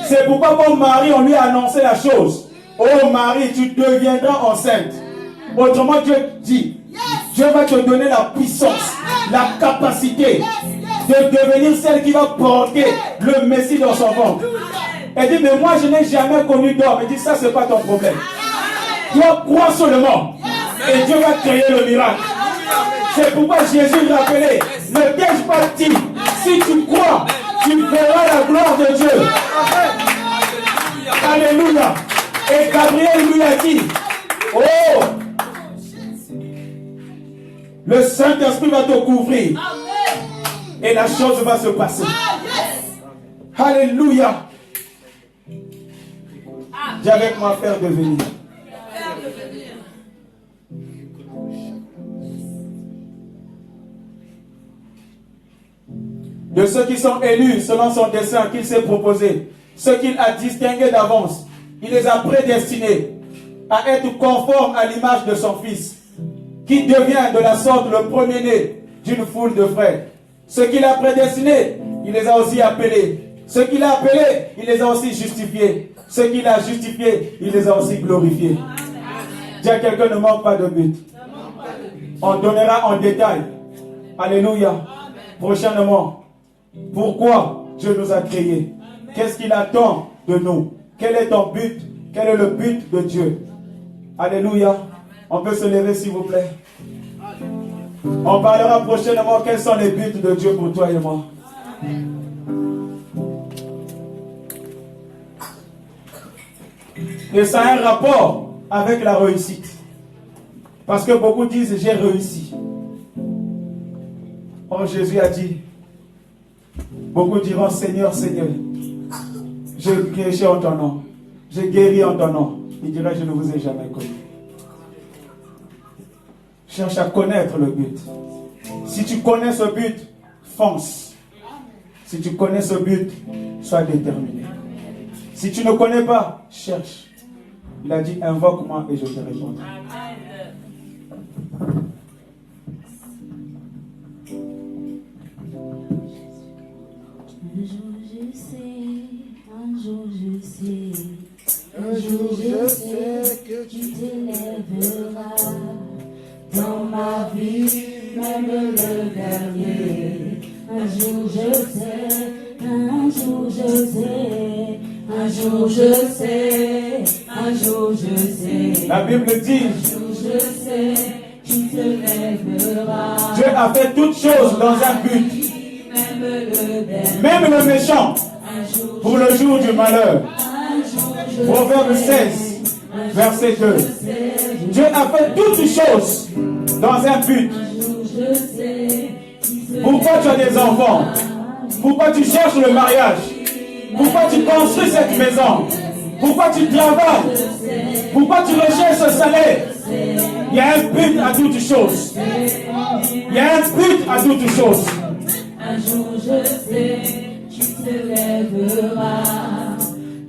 A: C'est pourquoi comme Marie, on lui a annoncé la chose. Oh Marie, tu deviendras enceinte. Autrement, Dieu dit, Dieu va te donner la puissance, la capacité de devenir celle qui va porter le Messie dans son ventre. Elle dit, mais moi je n'ai jamais connu d'homme. Elle dit, ça c'est pas ton problème. Toi, crois seulement. Et Dieu va créer le miracle. C'est pourquoi Jésus rappelait, ne t'ai-je pas dit, si tu crois, tu verras la gloire de Dieu. Alléluia. Et Gabriel lui a dit, oh, le Saint-Esprit va te couvrir. Et la chose va se passer. Alléluia. Dis avec moi, faire devenir. De ceux qui sont élus selon son dessein qu'il s'est proposé, ceux qu'il a distingués d'avance, il les a prédestinés à être conformes à l'image de son Fils, qui devient de la sorte le premier-né d'une foule de frères. Ceux qu'il a prédestinés, il les a aussi appelés. Ceux qu'il a appelés, il les a aussi justifiés. Ceux qu'il a justifiés, il les a aussi glorifiés. Dis à quelqu'un, ne manque pas de but. On donnera en détail. Alléluia. Prochainement. Pourquoi Dieu nous a créés? Qu'est-ce qu'il attend de nous? Quel est ton but? Quel est le but de Dieu? Alléluia. On peut se lever s'il vous plaît. On parlera prochainement quels sont les buts de Dieu pour toi et moi. Et ça a un rapport avec la réussite. Parce que beaucoup disent j'ai réussi. Or Jésus a dit, beaucoup diront Seigneur, Seigneur, je j'ai péché en ton nom, j'ai guéri en ton nom, il dira, je ne vous ai jamais connu. Cherche à connaître le but. Si tu connais ce but, fonce. Si tu connais ce but, sois déterminé. Si tu ne connais pas, cherche. Il a dit, invoque-moi et je te répondrai.
F: Un jour je sais, un jour je sais que tu t'élèveras dans ma vie, même le dernier. Un jour je sais, un jour je sais, un jour je sais, un jour je sais.
A: La Bible dit,
F: un jour je sais, tu te lèveras.
A: Dieu a fait toutes choses dans un but.
F: Même le dernier.
A: Même le méchant, pour le jour du malheur. Proverbe 16, verset 2. Dieu a fait toutes choses dans un but. Pourquoi tu as des enfants? Pourquoi tu cherches le mariage? Pourquoi tu construis cette maison? Pourquoi tu travailles? Pourquoi tu recherches ce salaire? Il y a un but à toutes choses. Il y a un but à toutes choses.
F: Un jour je sais, tu te lèveras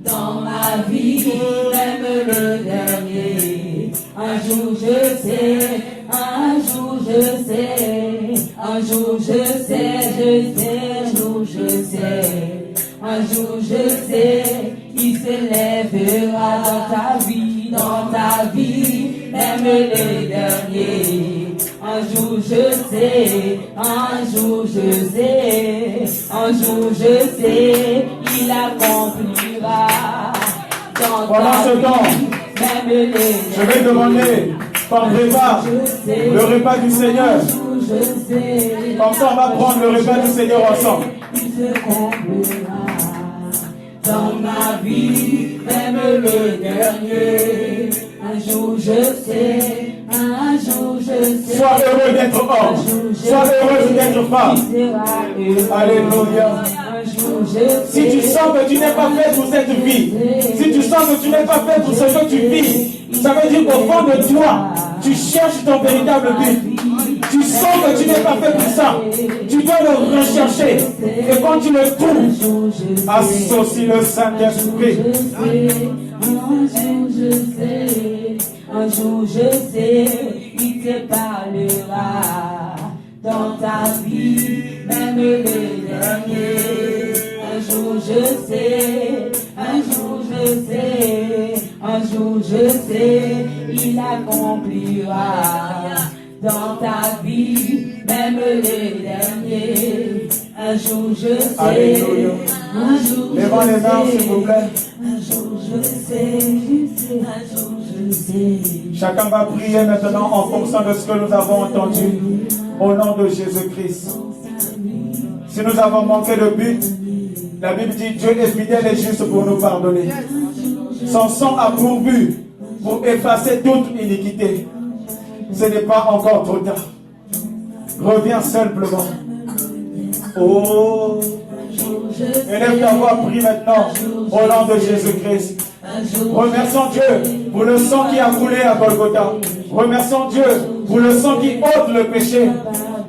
F: dans ma vie, même le dernier. Un jour je sais, un jour je sais, un jour je sais, un jour je sais, un jour je sais, il se lèvera dans ta vie, même le dernier. Un jour je sais, un jour je sais, un jour je sais, il accomplira dans
A: Pendant ce temps,
F: même les
A: je vais demander ton repas, le repas du Seigneur. Comme ça, on va prendre le repas du Seigneur ensemble.
F: Il se comblera dans ma vie, même le dernier. Un jour je sais, un jour je sais.
A: Sois heureux d'être homme, sois heureuse d'être femme. Alléluia. Si tu sens que tu n'es pas fait pour cette vie, si tu sens que tu n'es pas fait pour ce que tu vis, ça veut dire qu'au fond de toi, tu cherches ton véritable but. Tu sens que tu n'es pas fait pour ça. Tu dois le rechercher. Et quand tu le trouves, associe le Saint-Esprit.
F: Un jour je sais, il te parlera dans ta vie, même le dernier. Un jour je sais, un jour je sais, un jour je sais, il accomplira dans ta vie, même le dernier. Un jour je sais,
A: Alléluia.
F: un jour
A: Levons les mains, s'il vous plaît.
F: un jour je sais, un jour je sais.
A: Chacun va prier maintenant en fonction de ce que nous avons entendu. Au nom de Jésus-Christ. Si nous avons manqué de but, la Bible dit Dieu est fidèle et juste pour nous pardonner. Son sang a pourvu pour effacer toute iniquité. Ce n'est pas encore trop tard. Reviens simplement. Oh, élève ta voix, prie maintenant au nom de Jésus-Christ. Remercions Dieu pour le sang qui a coulé à Golgotha. Remercions Dieu pour le sang qui ôte le péché.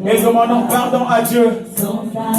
A: Et demandons pardon à Dieu.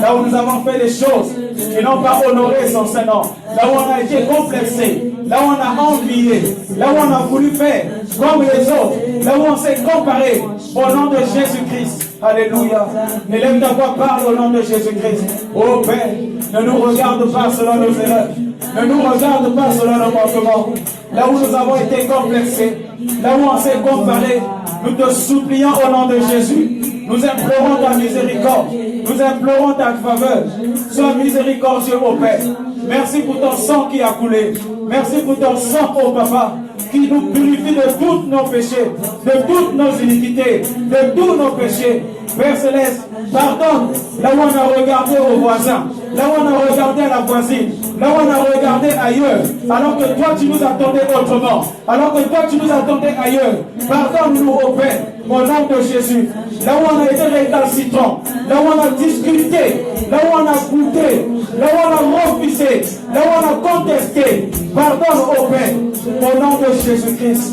A: Là où nous avons fait des choses qui n'ont pas honoré son Saint-Nom. Là où on a été complexé. Là où on a envié. Là où on a voulu faire comme les autres. Là où on s'est comparé. Au nom de Jésus-Christ. Alléluia. Élève ta voix, parle au nom de Jésus-Christ. Ô Père, ne nous regarde pas selon nos erreurs. Ne nous regarde pas selon nos manquements. Là où nous avons été complexés. Là où on s'est comparé. Nous te supplions au nom de Jésus. Nous implorons ta miséricorde. Nous implorons ta faveur. Sois miséricordieux, ô Père. Merci pour ton sang qui a coulé. Merci pour ton sang, ô Papa, qui nous purifie de tous nos péchés, de toutes nos iniquités, de tous nos péchés. Père Céleste, pardonne là où on a regardé au voisin, là où on a regardé à la voisine, là où on a regardé ailleurs, alors que toi tu nous attendais autrement, alors que toi tu nous attendais ailleurs. Pardonne-nous, ô Père, au nom de Jésus. Là où on a été récalcitrant, là où on a discuté, là où on a goûté, là où on a refusé, Là où on a contesté, pardonne au Père, au nom de Jésus-Christ.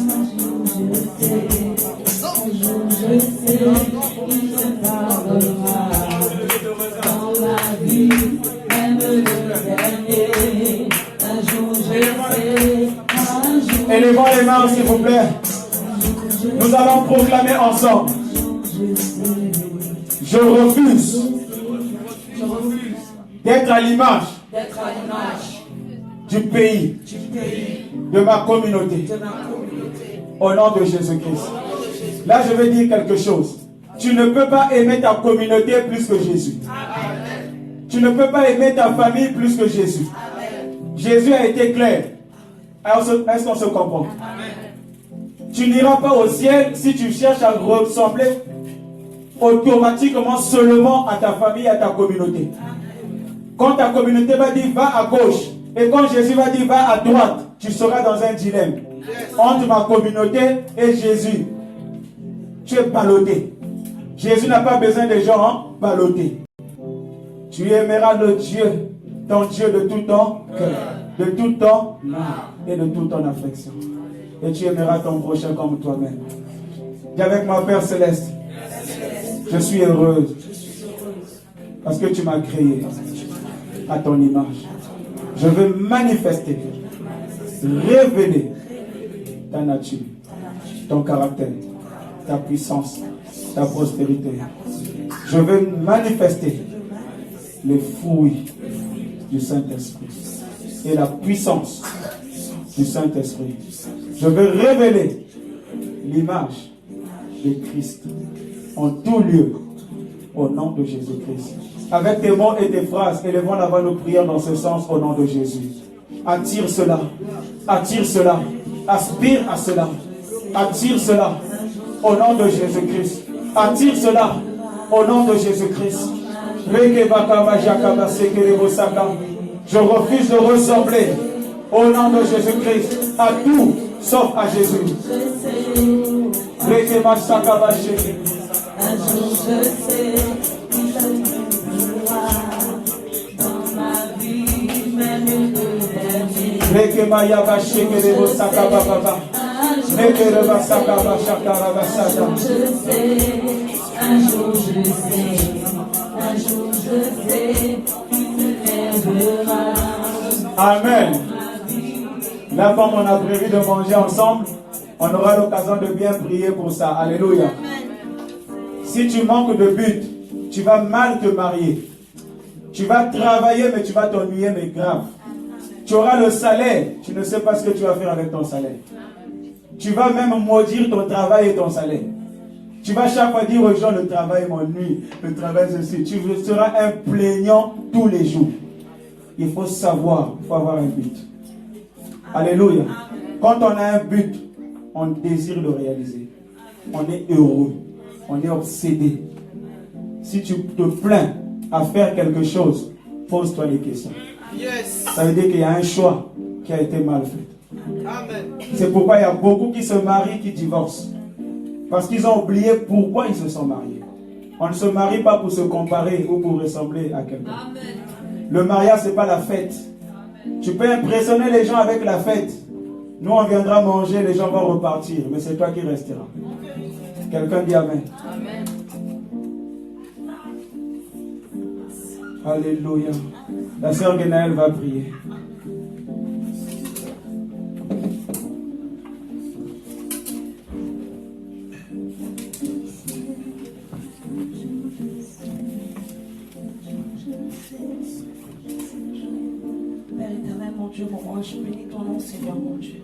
F: Je sais qu'il me pardonnera dans la vie, même le dernier. Un jour je sais, un jour.
A: Élevons les mains s'il vous plaît. Nous allons proclamer ensemble. Je refuse d'être à l'image du pays, de ma communauté. Au nom de Jésus-Christ. Là, je vais dire quelque chose. Tu ne peux pas aimer ta communauté plus que Jésus. Tu ne peux pas aimer ta famille plus que Jésus. Jésus a été clair. Est-ce qu'on se comprend? Tu n'iras pas au ciel si tu cherches à ressembler automatiquement seulement à ta famille, à ta communauté. Quand ta communauté va dire va à gauche et quand Jésus va dire va à droite, tu seras dans un dilemme entre ma communauté et Jésus. Tu es ballotté. Jésus n'a pas besoin de gens ballottés. Tu aimeras le Dieu, ton Dieu de tout ton cœur, de tout ton âme et de toute ton affection. Et tu aimeras ton prochain comme toi-même. Dis avec moi, Père Céleste, je suis heureuse parce que tu m'as créé à ton image. Je veux manifester, révéler ta nature, ton caractère, ta puissance, ta prospérité. Je veux manifester les fruits du Saint-Esprit et la puissance du Saint-Esprit. Je veux révéler l'image de Christ en tout lieu au nom de Jésus-Christ. Avec tes mots et tes phrases, élevons la voix, nous prions dans ce sens au nom de Jésus. Attire cela, aspire à cela, attire cela au nom de Jésus-Christ. Attire cela au nom de Jésus-Christ. Je refuse de ressembler au nom de Jésus-Christ à tout sauf à Jésus.
F: Un jour je sais qu'il m'aimera dans ma vie, même le dernier. Un jour je sais qu'il m'aimera.
A: Amen. Là, comme on a prévu de manger ensemble, on aura l'occasion de bien prier pour ça. Alléluia. Si tu manques de but, tu vas mal te marier. Tu vas travailler, mais tu vas t'ennuyer, mais grave. Tu auras le salaire, tu ne sais pas ce que tu vas faire avec ton salaire. Tu vas même maudire ton travail et ton salaire. Tu vas chaque fois dire aux gens, le travail m'ennuie, le travail ceci. Tu seras un plaignant tous les jours. Il faut savoir, il faut avoir un but. Alléluia. Quand on a un but, on désire le réaliser. On est heureux. On est obsédé. Si tu te plains à faire quelque chose, pose-toi des questions. Ça veut dire qu'il y a un choix qui a été mal fait. C'est pourquoi il y a beaucoup qui se marient, qui divorcent. Parce qu'ils ont oublié pourquoi ils se sont mariés. On ne se marie pas pour se comparer ou pour ressembler à quelqu'un. Le mariage, ce n'est pas la fête. Tu peux impressionner les gens avec la fête. Nous, on viendra manger, les gens vont repartir. Mais c'est toi qui resteras. Quelqu'un dit Amen.
D: Amen.
A: Alléluia. La sœur Guénaëlle va prier.
G: Père éternel, mon Dieu, mon ange, bénis ton nom, Seigneur, mon Dieu.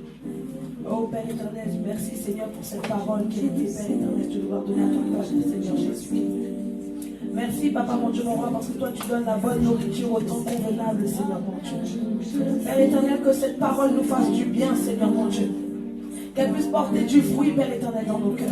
G: Oh Père éternel, merci Seigneur pour cette parole qui a été, Père éternel, de devoir donner à ton peuple, Seigneur Jésus. Merci Papa, mon Dieu, mon roi, parce que toi tu donnes la bonne nourriture au temps convenable, Seigneur, mon Dieu. Père éternel, que cette parole nous fasse du bien, Seigneur, mon Dieu. Qu'elle puisse porter du fruit, Père éternel, dans nos cœurs.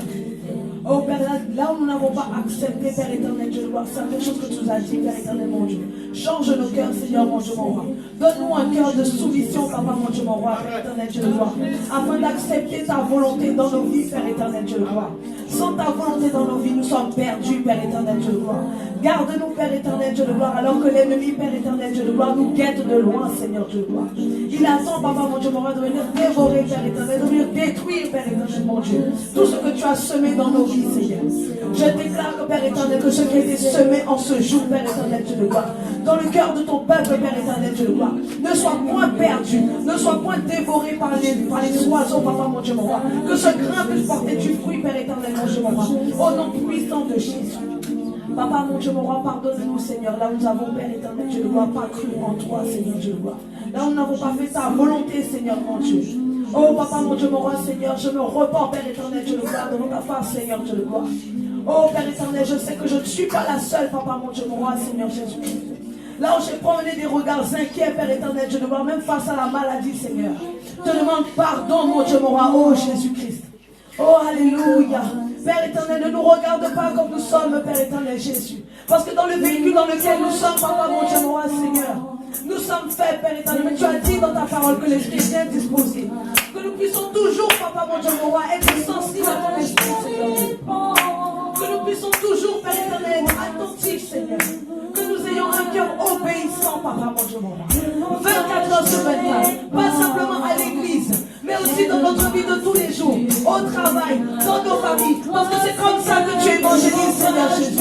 G: Oh Père, là où nous n'avons pas accepté, Père éternel, Dieu de gloire, certaines choses que tu nous as dit, Père éternel, mon Dieu. Change nos cœurs, Seigneur, mon Dieu, mon roi. Donne-nous un cœur de soumission, Papa, mon Dieu, mon roi, Père éternel, Dieu de gloire, afin d'accepter ta volonté dans nos vies, Père éternel, Dieu de gloire. Sans ta volonté dans nos vies, nous sommes perdus, Père éternel, Dieu de gloire. Garde-nous, Père éternel, Dieu de gloire, alors que l'ennemi, Père éternel, Dieu de gloire, nous guette de loin, Seigneur, Dieu de gloire. Il attend, Papa, mon Dieu, mon roi, de venir dévorer, Père éternel, de venir détruire, Père éternel, mon Dieu, tout ce que tu as semé dans nos vies, Seigneur. Je déclare que, Père éternel, que ce qui a été semé en ce jour, Père éternel, Dieu de gloire, dans le cœur de ton peuple, Père éternel, Dieu de gloire, ne soit point perdu, ne soit point dévoré par les oiseaux, Papa, mon Dieu, mon roi. Que ce grain puisse porter du fruit, Père éternel, mon Dieu, mon roi, au nom puissant de Jésus. Papa, mon Dieu, mon roi, pardonne-nous, Seigneur, là où nous avons, Père éternel, Dieu de gloire, pas cru en toi, Seigneur, Dieu de gloire. Là où nous n'avons pas fait ta volonté, Seigneur, mon Dieu. Oh, Papa, mon Dieu, mon roi, Seigneur, je me repens, Père éternel, Dieu de gloire, devant ta face, Seigneur, Dieu de gloire. Oh, Père éternel, je sais que je ne suis pas la seule, Papa, mon Dieu, mon roi, Seigneur Jésus. Là où j'ai promené des regards inquiets, Père éternel, Dieu de gloire, même face à la maladie, Seigneur. Je te demande pardon, mon Dieu, mon roi, oh Jésus-Christ. Oh, alléluia. Père éternel, ne nous regarde pas comme nous sommes, Père éternel, Jésus. Parce que dans le véhicule dans lequel nous sommes, Papa, mon Dieu, mon roi, Seigneur, nous sommes faits, Père éternel. Mais tu as dit dans ta parole que l'esprit est bien disposé. Que nous puissions toujours, Papa, mon Dieu, mon roi, être sensibles à ton esprit, Seigneur. Que nous puissions toujours, Père éternel, être attentifs, Seigneur. Que nous ayons un cœur obéissant, Papa, mon Dieu, mon roi. 24 heures sur 24. Pas simplement à l'église, mais aussi dans notre vie de tous les jours, au travail, dans nos familles. Parce que c'est comme ça que tu évangélises, Seigneur Jésus.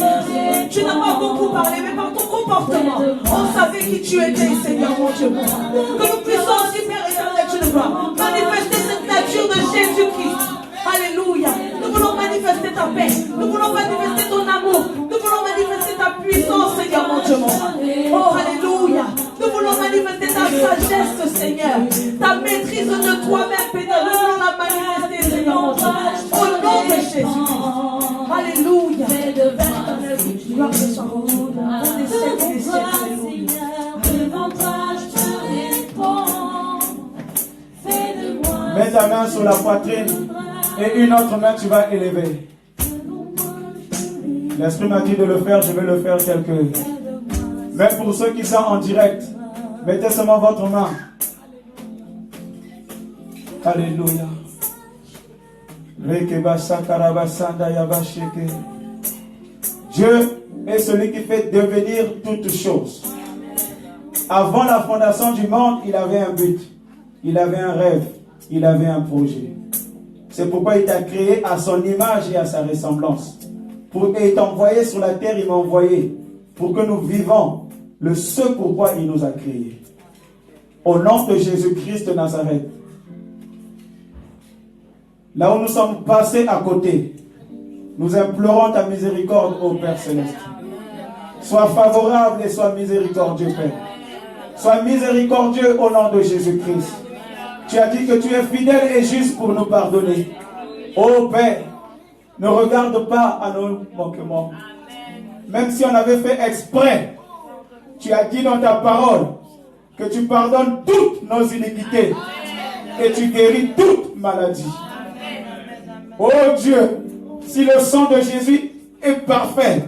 G: Tu n'as pas beaucoup parlé, mais par ton comportement, on savait qui tu étais, Seigneur, mon Dieu, mon roi. Que nous puissions aussi, Père éternel, tu le vois, manifester cette nature de Jésus-Christ. Alléluia. Nous voulons manifester ta paix. Nous voulons manifester ton amour. Nous voulons manifester ta puissance, Seigneur, mon Dieu, mon roi. Oh, alléluia. Nous voulons manifester ta sagesse, Seigneur. Ta maîtrise de toi-même, Père. Nous voulons la manifester, Seigneur, mon Dieu. Au nom de Jésus. Alléluia. Gloire te soit rendue. On est seul des cieux. Alléluia.
A: Mets ta main sur la poitrine et une autre main tu vas élever. L'Esprit m'a dit de le faire, je vais le faire tel que. Même pour ceux qui sont en direct, mettez seulement votre main. Alléluia. Dieu est celui qui fait devenir toutes choses. Avant la fondation du monde, il avait un but, il avait un rêve, il avait un projet. C'est pourquoi il t'a créé à son image et à sa ressemblance. Et t'a envoyé sur la terre, il m'a envoyé pour que nous vivons ce pourquoi il nous a créés. Au nom de Jésus-Christ de Nazareth. Là où nous sommes passés à côté, nous implorons ta miséricorde, ô Père Céleste. Sois favorable et sois miséricordieux, Père. Sois miséricordieux au nom de Jésus-Christ. Tu as dit que tu es fidèle et juste pour nous pardonner. Ô Père, ne regarde pas à nos manquements. Même si on avait fait exprès, tu as dit dans ta parole que tu pardonnes toutes nos iniquités et tu guéris toute maladie. Ô Dieu, si le sang de Jésus est parfait,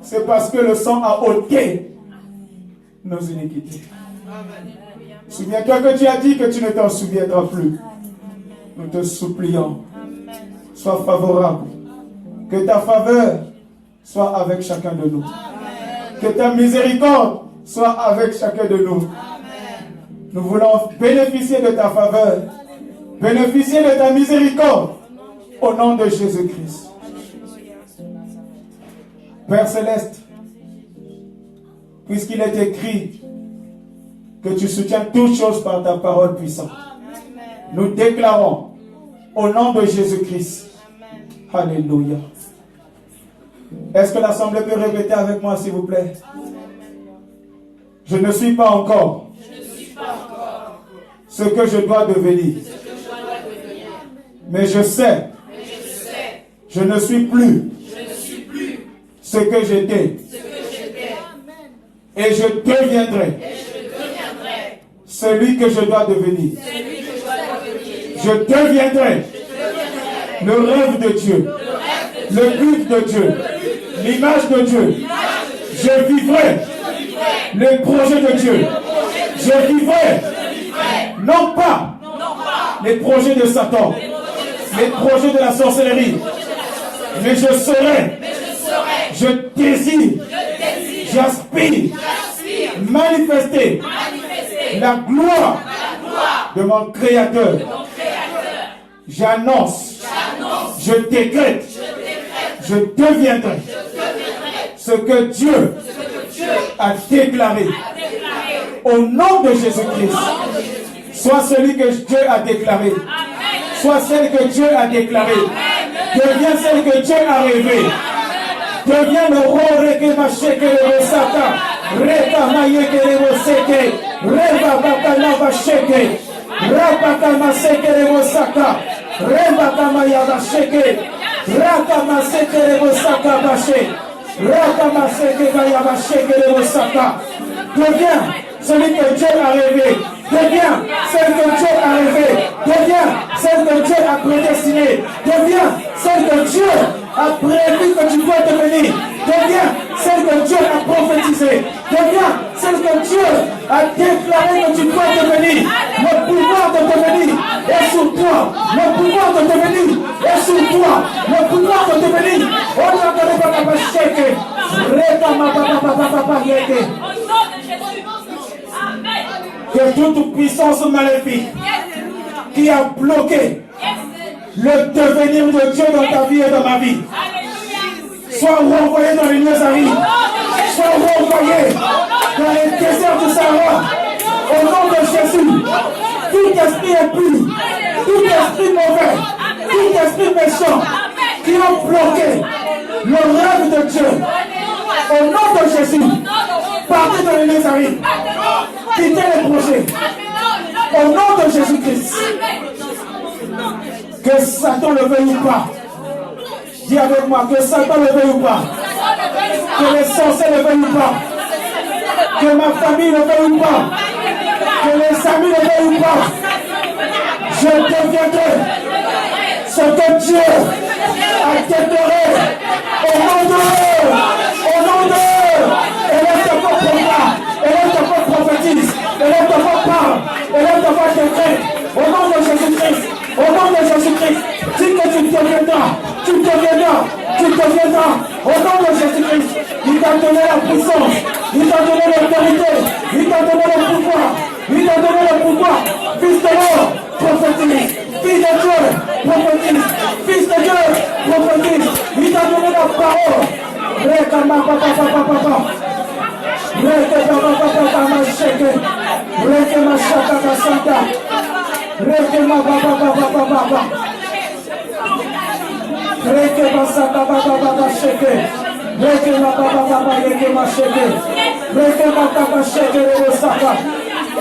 A: c'est parce que le sang a ôté nos iniquités. Souviens-toi que tu as dit que tu ne t'en souviendras plus. Nous te supplions. Sois favorable. Que ta faveur soit avec chacun de nous. Que ta miséricorde soit avec chacun de nous. Nous voulons bénéficier de ta faveur. Bénéficier de ta miséricorde. Au nom de Jésus-Christ. Père Céleste, puisqu'il est écrit que tu soutiens toutes choses par ta parole puissante, nous déclarons au nom de Jésus-Christ. Alléluia. Est-ce que l'Assemblée peut répéter avec moi, s'il vous plaît? Je ne suis pas encore ce que je dois devenir. Mais je sais, je ne suis plus ce que j'étais. Et je deviendrai celui que je dois devenir. Je deviendrai le rêve de Dieu. le but de Dieu, l'image de Dieu. Je vivrai les projets de Dieu. Je vivrai non pas les projets de Satan, les projets de la sorcellerie, mais je serai, je désire, j'aspire manifester la gloire de mon Créateur. J'annonce, je décrète, je deviendrai ce que Dieu a déclaré. Au nom de Jésus-Christ, sois celui que Dieu a déclaré. Sois celle que Dieu a déclarée. Deviens celle que Dieu a rêvée. Deviens le roi que ma chèque le sata. Reka maye que le seke. Reba bakala va chèque. Rapa ma seke le saka. Reba kamaya va chèque. Raka ma seke le saka baché. Raka ma seke va chèque le saka. Deviens celui que Dieu a rêvé. Deviens celle que Dieu a rêvé. Deviens celle que Dieu a prédestinée. Deviens celle que Dieu a prévu que tu dois devenir. Deviens celle que Dieu a prophétisée. Deviens celle que Dieu a déclaré que tu dois devenir. Le pouvoir de devenir est sur toi. Le pouvoir de devenir est sur toi. Le pouvoir de devenir. Que toute puissance maléfique qui a bloqué le devenir de Dieu dans ta vie et dans ma vie soit renvoyé dans les lieux arides, soit renvoyé dans les déserts du Sahara. Au nom de Jésus, tout esprit impur, tout esprit mauvais, tout esprit méchant qui a bloqué le rêve de Dieu, au nom de Jésus, partez dans les lieux arides, quittez les projets. Au nom de Jésus-Christ, que Satan le veuille ou pas, dis avec moi, que Satan le veuille ou pas, que les sorciers le veuillent ou pas, que ma famille le veuille ou pas, que les amis le veuillent ou pas, je deviendrai ce que Dieu a déclaré au nom d'eux, au nom d'eux. Élève ta voix pour moi, élève ta voix prophétise, élève ta voix parle, élève ta voix décrète, au nom de Jésus-Christ, au nom de Jésus-Christ, dis que tu deviendras, tu deviendras, tu deviendras, au nom de Jésus-Christ. Il t'a donné la puissance, il t'a donné l'autorité, il t'a donné le pouvoir, il t'a donné le pouvoir. Fils de l'homme, prophétise, fils de Dieu, prophétise, fils de Dieu, prophétise, il t'a donné la parole. Reka ma papa papa papa. Reka papa papa papa sheke. Reka ma shaka kasanta. Reka ma papa papa papa. Reka ma shaka papa papa sheke. Reka ma papa papa reka ma sheke. Reka ma papa sheke le saka.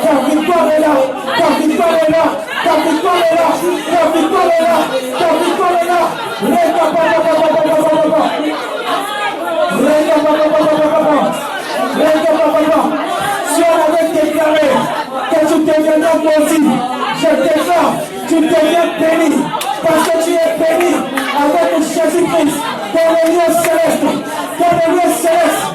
A: Ta victoire est là, ta victoire est là, ta victoire est là, ta victoire est là, ta victoire est là. Reka papa papa papa papa. Si on avait déclaré que tu deviendras maudit, je déclare, tu deviens béni, parce que tu es béni avec Jésus-Christ dans les lieux célestes, dans les lieux célestes,